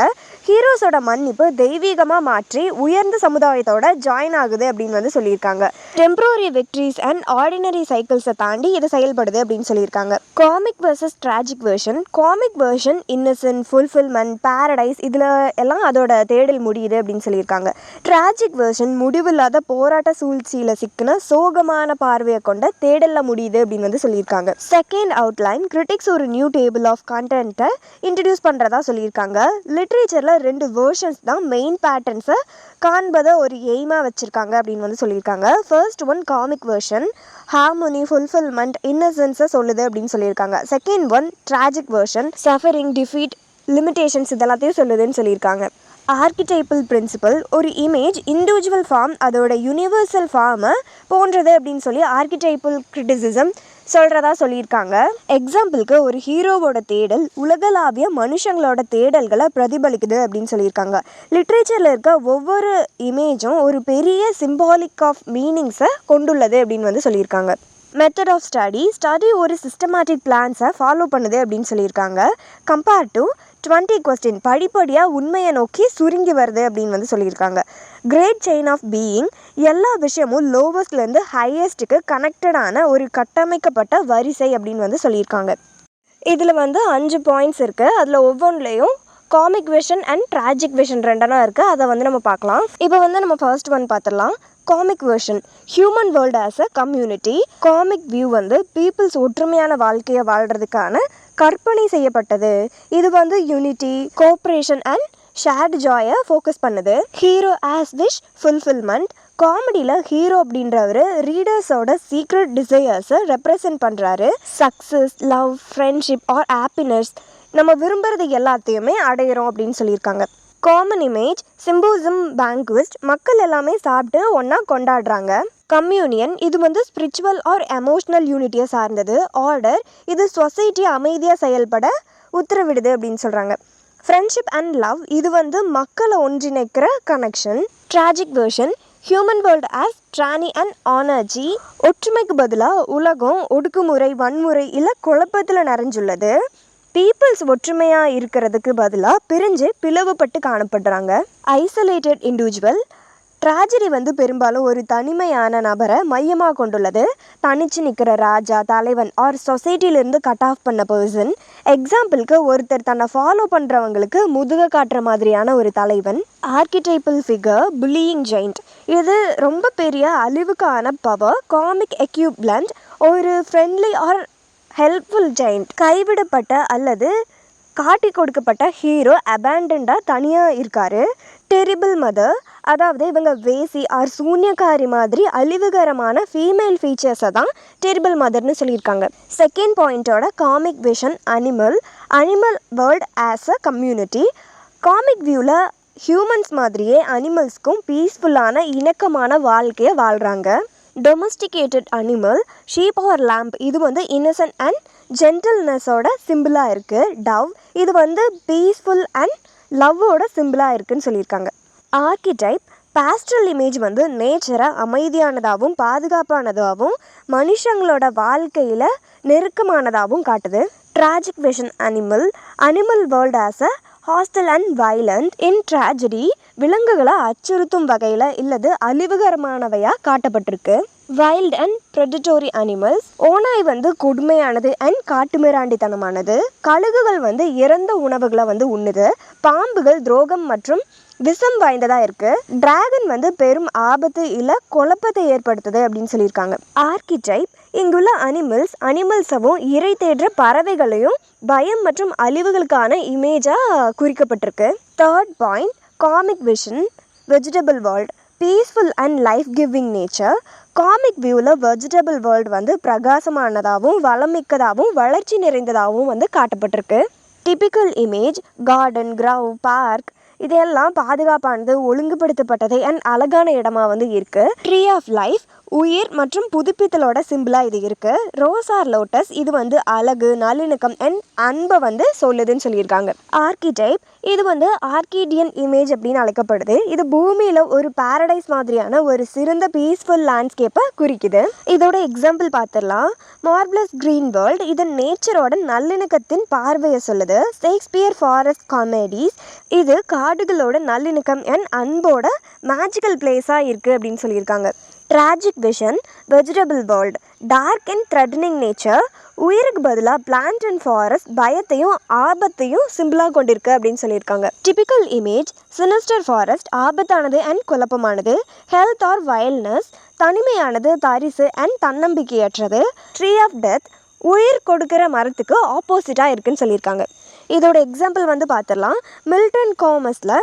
ஹீரோஸோட மன்னிப்பு தெய்வீகமாக மாற்றி உயர்ந்த சமுதாயத்தோட ஜாயின் ஆகுது அப்படின்னு வந்து சொல்லியிருக்காங்க. டெம்பரரி விக்ட்ரிஸ் அண்ட் ஆர்டினரி சைக்கிள்ஸை தாண்டி இது செயல்படுது அப்படின்னு சொல்லியிருக்காங்க. Comic versus tragic version. Comic version Innocent, fulfilment, paradise இதில் எல்லாம் அதோட தேடல் முடியுது அப்படின்னு சொல்லியிருக்காங்க. ட்ராஜிக் வெர்ஷன் முடிவில்லாத போராட்ட சூழ்ச்சியில் சிக்கின சோகமான பார்வையை கொண்ட தேடலில் முடியுது அப்படின்னு வந்து சொல்லியிருக்காங்க. Second outline. கிரிட்டிக்ஸ் ஒரு நியூ டேபிள் ஆஃப் கண்டென்ட்டை இன்ட்ரடியூஸ் பண்ணுறதா சொல்லியிருக்காங்க. லிட்ரேச்சரில் 2 வேர்ஷன்ஸ் தான் மெயின் பேட்டர்ன்ஸை காண்பதை ஒரு எய்மாக வச்சுருக்காங்க அப்படின்னு வந்து சொல்லியிருக்காங்க. First one comic version harmony, fulfilment, இன்னசென்ஸை சொல்லுது அப்படின்னு சொல்லியிருக்காங்க. Second one tragic version suffering, defeat, limitations இதெல்லாத்தையும் சொல்லுதுன்னு சொல்லியிருக்காங்க. Archetypal principle. ஒரு இமேஜ் இண்டிவிஜுவல் ஃபார்ம் அதோட யூனிவர்சல் ஃபார்மை போன்றது அப்படின்னு சொல்லி ஆர்கிடைப்பிள் கிரிட்டிசிசம் சொல்கிறதா சொல்லியிருக்காங்க. எக்ஸாம்பிளுக்கு ஒரு ஹீரோவோட தேடல் உலகளாவிய மனுஷங்களோட தேடல்களை பிரதிபலிக்குது அப்படின்னு சொல்லியிருக்காங்க. லிட்ரேச்சரில் இருக்க ஒவ்வொரு இமேஜும் ஒரு பெரிய சிம்பாலிக் ஆஃப் மீனிங்ஸை கொண்டுள்ளது அப்படின்னு வந்து சொல்லியிருக்காங்க. மெத்தட் ஆஃப் ஸ்டடி ஒரு சிஸ்டமேட்டிக் பிளான்ஸை ஃபாலோ பண்ணுது அப்படின்னு சொல்லியிருக்காங்க. கம்பேர் டு 20 கொஸ்டின் படிப்படியாக உண்மையை நோக்கி சுருங்கி வருது அப்படின்னு வந்து சொல்லியிருக்காங்க. கிரேட் செயின் ஆஃப் பீயிங் எல்லா விஷயமும் லோவஸ்ட்லேருந்து ஹையஸ்ட்டுக்கு கனெக்டடான ஒரு கட்டமைக்கப்பட்ட வரிசை அப்படின்னு வந்து சொல்லியிருக்காங்க. இதில் வந்து 5 பாயிண்ட்ஸ் இருக்குது. அதில் ஒவ்வொன்றுலேயும் comic vision and tragic vision ரெண்டெல்லாம் இருக்குது. அதை வந்து நம்ம பார்க்கலாம். இப்போ வந்து நம்ம ஃபர்ஸ்ட் ஒன் பார்த்துடலாம். Comic version human world as a community. Comic view வந்து பீப்புள்ஸ் ஒற்றுமையான வாழ்க்கையை வாழ்கிறதுக்கான கற்பனை செய்யப்பட்டது. இது வந்து யூனிட்டி, கோஆப்ரேஷன் அண்ட் ஷேர்டு ஜாயை ஃபோக்கஸ் பண்ணுது. Hero as wish fulfilment. காமெடியில் ஹீரோ அப்படின்றவர் ரீடர்ஸோட சீக்ரெட் டிசையர்ஸை ரெப்ரசன்ட் பண்ணுறாரு. Success, love, friendship or happiness நம்ம விரும்புகிறது எல்லாத்தையுமே அடையிறோம் அப்படின்னு சொல்லியிருக்காங்க. காமன் இமேஜ் சிம்போசிம், பேங்க்விஸ்ட் மக்கள் எல்லாமே சாப்பிட்டு ஒன்றா கொண்டாடுறாங்க. கம்யூனியன் இது வந்து ஸ்பிரிச்சுவல் ஆர் எமோஷ்னல் யூனிட்டியை சார்ந்தது. ஆர்டர் இது சொசைட்டி அமைதியாக செயல்பட உத்தரவிடுது அப்படின்னு சொல்கிறாங்க. ஃப்ரெண்ட்ஷிப் அண்ட் லவ் இது வந்து மக்களை ஒன்றிணைக்கிற connection. Tragic version human world as tyranny and anarchy. ஒற்றுமைக்கு பதிலாக உலகம் ஒடுக்குமுறை, வன்முறை இல்லை குழப்பத்தில் நிறைஞ்சுள்ளது. பீப்புள்ஸ் ஒற்றுமையாக இருக்கிறதுக்கு பதிலாக பிரிஞ்சு பிளவுபட்டு காணப்படுறாங்க. Isolated individual. ட்ராஜடி வந்து பெரும்பாலும் ஒரு தனிமையான நபரை மையமாக கொண்டுள்ளது. தனிச்சு நிற்கிற ராஜா, தலைவன் ஆர் சொசைட்டிலேருந்து கட் ஆஃப் பண்ண பர்சன். எக்ஸாம்பிளுக்கு ஒருத்தர் தன்னை ஃபாலோ பண்ணுறவங்களுக்கு முதுக காட்டுற மாதிரியான ஒரு தலைவன். ஆர்கிடைப்பிள் ஃபிகர் புல்லியிங் ஜெயிண்ட் இது ரொம்ப பெரிய அழிவுக்கான பவர். காமிக் எக்யூப்லண்ட் ஒரு ஃப்ரெண்ட்லி ஆர் ஹெல்ப்ஃபுல் ஜெயிண்ட். கைவிடப்பட்ட அல்லது காட்டி கொடுக்கப்பட்ட ஹீரோ அபேண்டண்டாக தனியாக இருக்கார். டெரிபிள் மதர் அதாவது இவங்க வேசி ஆர் சூன்யக்காரி மாதிரி அழிவுகரமான ஃபீமேல் ஃபீச்சர்ஸை தான் டெரிபிள் மதர்னு சொல்லியிருக்காங்க. செகண்ட் பாயிண்ட்டோட comic vision animal world as a community. Comic வியூவில் ஹியூமன்ஸ் மாதிரியே அனிமல்ஸ்க்கும் பீஸ்ஃபுல்லான இணக்கமான வாழ்க்கையை வாழ்கிறாங்க. Domesticated animal sheep or lamb இது வந்து இன்னசென்ட் அண்ட் ஜென்டில்னஸோட சிம்பிளாக இருக்குது. டவ் இது வந்து பீஸ்ஃபுல் அண்ட் லவ்வோட சிம்பிளாக இருக்குதுன்னு சொல்லியிருக்காங்க. ஆர்கிடைப் பாஸ்டல் இமேஜ் வந்து நேச்சரை அமைதியானதாகவும் பாதுகாப்பானதாகவும் மனுஷங்களோட வாழ்க்கையில் நெருக்கமானதாகவும் காட்டுது. Tragic vision animal world as a hostel and violent in tragedy விலங்குகளை அச்சுறுத்தும் வகையில் இல்லது அழிவுகரமானவையாக காட்டப்பட்டிருக்கு. வைல்ட் அண்ட் ப்ரெடட்டோரி அனிமல்ஸ் ஓநாய் வந்து கொடுமையானது அண்ட் காட்டுமிராண்டித்தனமானது. கழுகுகள் வந்து இறந்த உணவுகளை வந்து உண்ணுது. பாம்புகள் துரோகம் மற்றும் விஷம் வாய்ந்ததாக இருக்குது. டிராகன் வந்து பெரும் ஆபத்து இல்லை குழப்பத்தை ஏற்படுத்துது அப்படின்னு சொல்லியிருக்காங்க. ஆர்கிடைப் இங்குள்ள அனிமல்ஸவும் இறை தேடுற பறவைகளையும் பயம் மற்றும் அழிவுகளுக்கான இமேஜாக குறிக்கப்பட்டிருக்கு. Third point comic vision vegetable world peaceful and life giving nature. Comic வியூவில் வெஜிடபிள் வேர்ல்டு வந்து பிரகாசமானதாகவும் வளமிக்கதாகவும் வளர்ச்சி நிறைந்ததாகவும் வந்து காட்டப்பட்டிருக்கு. Typical image garden ground park இதெல்லாம் பாதுகாப்பானது ஒழுங்குபடுத்தப்பட்டது அண்ட் அழகான இடமா வந்து இருக்குது. ட்ரீ ஆஃப் லைஃப் உயிர் மற்றும் புதுப்பித்தலோட சிம்பிளாக இது இருக்குது. ரோஸ் ஆர் லோட்டஸ் இது வந்து அழகு நல்லிணக்கம் அண்ட் அன்பை வந்து சொல்லுதுன்னு சொல்லியிருக்காங்க. ஆர்கிடைப் இது வந்து ஆர்கிடியன் இமேஜ் அப்படின்னு அழைக்கப்படுது. இது பூமியில் ஒரு பாரடைஸ் மாதிரியான ஒரு சிறந்த பீஸ்ஃபுல் லேண்ட்ஸ்கேப்பை குறிக்குது. இதோட எக்ஸாம்பிள் பார்த்துடலாம். மார்பிளஸ் கிரீன் வேர்ல்ட் இது நேச்சரோட நல்லிணக்கத்தின் பார்வையை சொல்லுது. ஷேக்ஸ்பியர் ஃபாரஸ்ட் காமெடிஸ் இது காடுகளோட நல்லிணக்கம் அண்ட் அன்போட மேஜிக்கல் பிளேஸாக இருக்குது அப்படின்னு சொல்லியிருக்காங்க. Tragic vision vegetable world dark and threatening nature உயிருக்கு பதிலாக பிளான்ட் அண்ட் ஃபாரஸ்ட் பயத்தையும் ஆபத்தையும் சிம்பிளாக கொண்டிருக்கு அப்படின்னு சொல்லியிருக்காங்க. டிபிக்கல் இமேஜ் சினிஸ்டர் ஃபாரஸ்ட் ஆபத்தானது அண்ட் குழப்பமானது. ஹெல்த் ஆர் வயல்னஸ் தனிமையானது தரிசு அண்ட் தன்னம்பிக்கையற்றது. ட்ரீ ஆஃப் டெத் உயிர் கொடுக்குற மரத்துக்கு ஆப்போசிட்டாக இருக்குன்னு சொல்லியிருக்காங்க. இதோட எக்ஸாம்பிள் வந்து பார்த்துடலாம். மில்டன் காமஸில்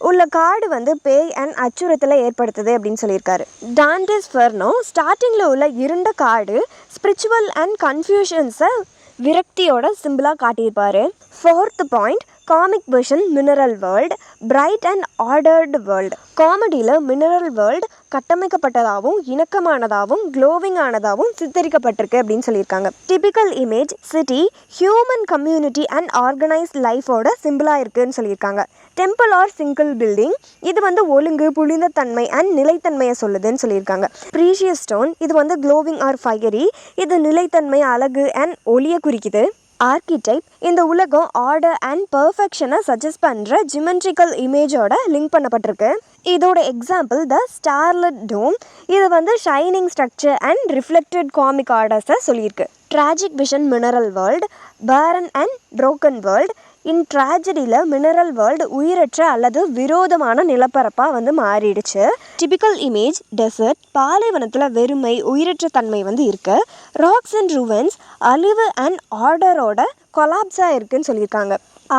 உள்ள காடு வந்து பேய் அண்ட் அச்சுறுத்தலை ஏற்படுத்துது அப்படின்னு சொல்லியிருக்காரு. டாண்டஸ் ஃபெர்னோ ஸ்டார்டிங்கில் உள்ள இருண்ட காடு ஸ்பிரிச்சுவல் அண்ட் கன்ஃபியூஷன்ஸை விரக்தியோட சிம்பிளாக காட்டியிருப்பார். Fourth point comic vision mineral world bright and ordered world காமெடியில் மினரல் வேர்ல்டு கட்டமைக்கப்பட்டதாகவும் இணக்கமானதாகவும் க்ளோவிங் ஆனதாகவும் சித்தரிக்கப்பட்டிருக்கு அப்படின்னு சொல்லியிருக்காங்க. Typical image city human community and organised லைஃபோட சிம்பிளாக இருக்குதுன்னு சொல்லியிருக்காங்க. டெம்பிள் ஆர் சிங்கிள் பில்டிங் இது வந்து ஒழுங்கு புனித தன்மை அண்ட் நிலைத்தன்மையை சொல்லுதுன்னு சொல்லியிருக்காங்க. ப்ரீஷியஸ் ஸ்டோன் இது வந்து க்ளோவிங் ஆர் ஃபயரி இது நிலைத்தன்மை அழகு அண்ட் ஒளியை குறிக்குது. ஆர்கிடைப் இந்த உலகம் ஆர்டர் அண்ட் பர்ஃபெக்ஷனை சஜஸ்ட் பண்ணுற ஜிமெட்ரிக்கல் இமேஜோட லிங்க் பண்ணப்பட்டிருக்கு. இதோட எக்ஸாம்பிள் த ஸ்டார்லெட் டோம் இது வந்து shining structure and reflected comic ஆர்டர்ஸை சொல்லியிருக்கு. Tragic vision mineral world barren and broken world in ட்ராஜடியில் மினரல் வேர்ல்டு உயிரற்ற அல்லது விரோதமான நிலப்பரப்பாக வந்து மாறிடுச்சு. டிபிக்கல் இமேஜ் டெசர்ட் பாலைவனத்தில் வெறுமை உயிரற்ற தன்மை வந்து இருக்குது. ராக்ஸ் அண்ட் ரூவன்ஸ் அழிவு அண்ட் ஆர்டரோட கொலாப்ஸாக இருக்குதுன்னு சொல்லியிருக்காங்க.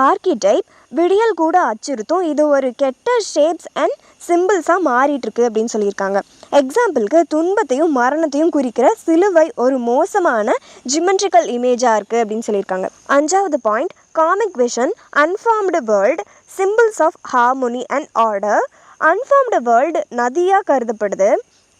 ஆர்கிடைப் விடியல் கூட அச்சுறுத்தும் இது ஒரு கெட்ட ஷேப்ஸ் அண்ட் சிம்பிள்ஸாக மாறிட்டுருக்கு அப்படின்னு சொல்லியிருக்காங்க. எக்ஸாம்பிளுக்கு துன்பத்தையும் மரணத்தையும் குறிக்கிற சிலுவை ஒரு மோசமான ஜிமெட்ரிக்கல் இமேஜாக இருக்குது அப்படின்னு சொல்லியிருக்காங்க. 5வது point comic vision unformed world symbols of harmony and order unformed world நதியாக கருதப்படுது.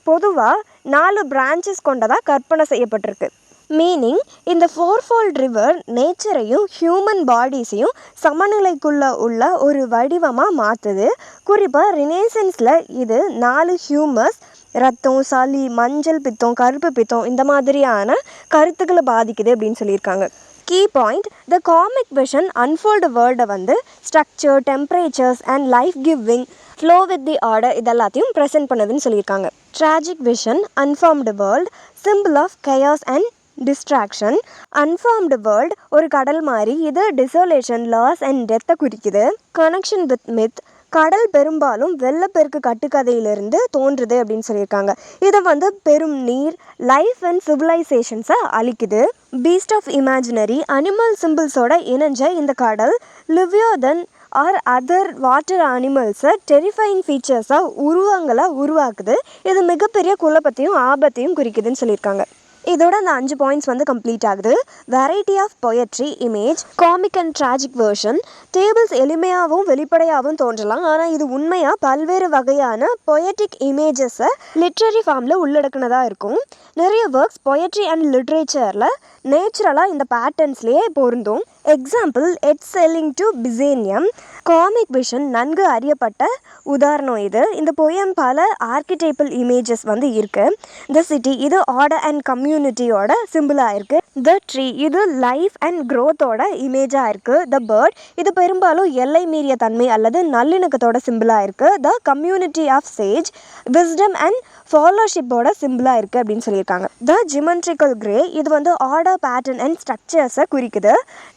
பொதுவாக 4 பிரான்ச்சஸ் கொண்டதாக கற்பனை செய்யப்பட்டிருக்கு. மீனிங் இந்த ஃபோர்ஃபோல்ட் ரிவர் நேச்சரையும் ஹியூமன் பாடிஸையும் சமநிலைக்குள்ளே உள்ள ஒரு வடிவமாக மாற்றுது. குறிப்பாக ரினேசன்ஸில் இது 4 ஹியூமஸ் ரத்தம் சளி மஞ்சள் பித்தம் கருப்பு பித்தம் இந்த மாதிரியான கருத்துக்களை பாதிக்குது அப்படின்னு சொல்லியிருக்காங்க. Key point the comic vision unformed வேர்ல்டை வந்து structure temperatures and life giving flow with the order இதெல்லாத்தையும் ப்ரெசென்ட் பண்ணுதுன்னு சொல்லியிருக்காங்க. Tragic vision unformed world symbol of chaos and destruction unformed world ஒரு கடல் மாதிரி இது டிசோலேஷன் லாஸ் அண்ட் டெத்தை குறிக்குது. கனெக்ஷன் வித் மித் கடல் பெரும்பாலும் வெள்ளப்பெருக்கு கட்டுக்கதையிலிருந்து தோன்றுது அப்படின்னு சொல்லியிருக்காங்க. இதை வந்து பெரும் நீர் லைஃப் அண்ட் சிவிலைசேஷன்ஸை அழிக்குது. பீஸ்ட் ஆஃப் இமேஜினரி அனிமல் சிம்பிள்ஸோட இணைஞ்ச இந்த கடல் லிவியோதன் ஆர் அதர் வாட்டர் அனிமல்ஸை டெரிஃபைங் ஃபீச்சர்ஸாக உருவங்களை உருவாக்குது. இது மிகப்பெரிய குழப்பத்தையும் ஆபத்தையும் குறிக்குதுன்னு சொல்லியிருக்காங்க. இதோட அந்த 5 பாயிண்ட்ஸ் வந்து கம்ப்ளீட் ஆகுது. Variety of poetry, image, comic and tragic version. Tables எளிமையாகவும் வெளிப்படையாகவும் தோன்றலாம், ஆனால் இது உண்மையாக பல்வேறு வகையான பொயட்டிக் இமேஜஸை லிட்ரரி ஃபார்மில் உள்ளடக்குனதாக இருக்கும். நிறைய ஒர்க்ஸ் பொயட்ரி அண்ட் லிட்ரேச்சரில் நேச்சுரலாக இந்த பேட்டர்ன்ஸ்லேயே பொருந்தும். Example, Yeats sailing to Byzantium, comic vision நன்கு அறியப்பட்ட உதாரணம் இது. இந்த போயம் பல ஆர்கிடைப்பல் இமேஜஸ் வந்து இருக்குது. த சிட்டி இது ஆர்டர் அண்ட் கம்யூனிட்டியோட சிம்பிளாக இருக்குது. த ட்ரீ இது லைஃப் அண்ட் க்ரோத்தோட இமேஜாக இருக்குது. த பேர்ட் இது பெரும்பாலும் எல்லை மீறிய தன்மை அல்லது நல்லிணக்கத்தோட சிம்பிளாக இருக்குது. The community of sage wisdom and ஃபாலோஷிப்போட சிம்பிளாக இருக்குது அப்படின்னு சொல்லியிருக்காங்க. த ஜிமெண்ட்ரிக்கல் கிரே இது வந்து ஆர்டர், பேட்டர்ன் அண்ட் ஸ்ட்ரக்சர்ஸை குறிக்குது.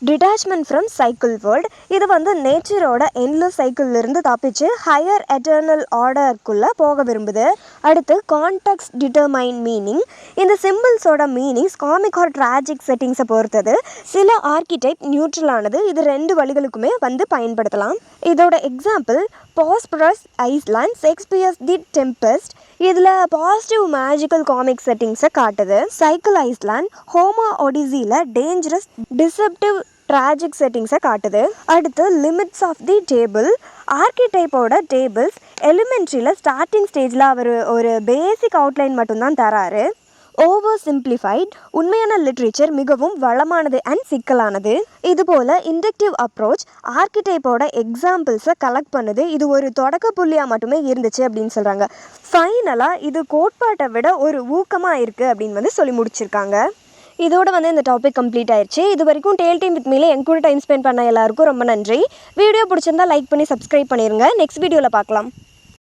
டிட்டாச்மெண்ட் ஃப்ரம் சைக்கிள் வேர்ல்ட் இது வந்து நேச்சரோட எண்ட்லெஸ் சைக்கிள்லேருந்து தப்பிச்சு ஹையர் எட்டர்னல் ஆர்டருக்குள்ளே போக விரும்புது. அடுத்து கான்டெக்ஸ்ட் டிட்டர்மைன் மீனிங். இந்த சிம்பிள்ஸோட மீனிங்ஸ் காமிக் ஆர் ட்ராஜிக் செட்டிங்ஸை பொறுத்தது. சில ஆர்கிடைப் நியூட்ரலானது. இது 2 வழிகளுக்குமே வந்து பயன்படுத்தலாம். இதோட example Prospero's island, Shakespeare's the Tempest. இதில் பாசிட்டிவ் மேஜிக்கல் காமிக் செட்டிங்ஸை காட்டுது. சைக்கிள் ஐஸ்லாண்ட் ஹோமோ ஒடிசியில் டேஞ்சரஸ் டிசப்டிவ் ட்ராஜிக் செட்டிங்ஸை காட்டுது. அடுத்து லிமிட்ஸ் ஆஃப் தி டேபிள். ஆர்கிடைப்போட டேபிள்ஸ் எலிமெண்ட்ரியில் ஸ்டார்டிங் ஸ்டேஜில் அவர் ஒரு பேசிக் அவுட்லைன் மட்டும்தான் தராரு. Over simplified. உண்மையான லிட்ரேச்சர் மிகவும் வளமானது அண்ட் சிக்கலானது. இதுபோல் இண்டக்டிவ் அப்ரோச் ஆர்கிடைப்போட எக்ஸாம்பிள்ஸை கலெக்ட் பண்ணுது. இது ஒரு தொடக்க புள்ளியாக மட்டுமே இருந்துச்சு அப்படின்னு சொல்கிறாங்க. ஃபைனலாக இது கோட்பாட்டை விட ஒரு ஊக்கமாக இருக்குது அப்படின்னு வந்து சொல்லி முடிச்சிருக்காங்க. இதோட வந்து இந்த டாபிக் கம்ப்ளீட் ஆயிடுச்சு. இது வரைக்கும் டேல் டைம் வித் மீல என் கூட டைம் ஸ்பெண்ட் பண்ண எல்லாருக்கும் ரொம்ப நன்றி. வீடியோ பிடிச்சிருந்தா லைக் பண்ணி சப்ஸ்கிரைப் பண்ணிடுங்க. நெக்ஸ்ட் வீடியோவில் பார்க்கலாம்.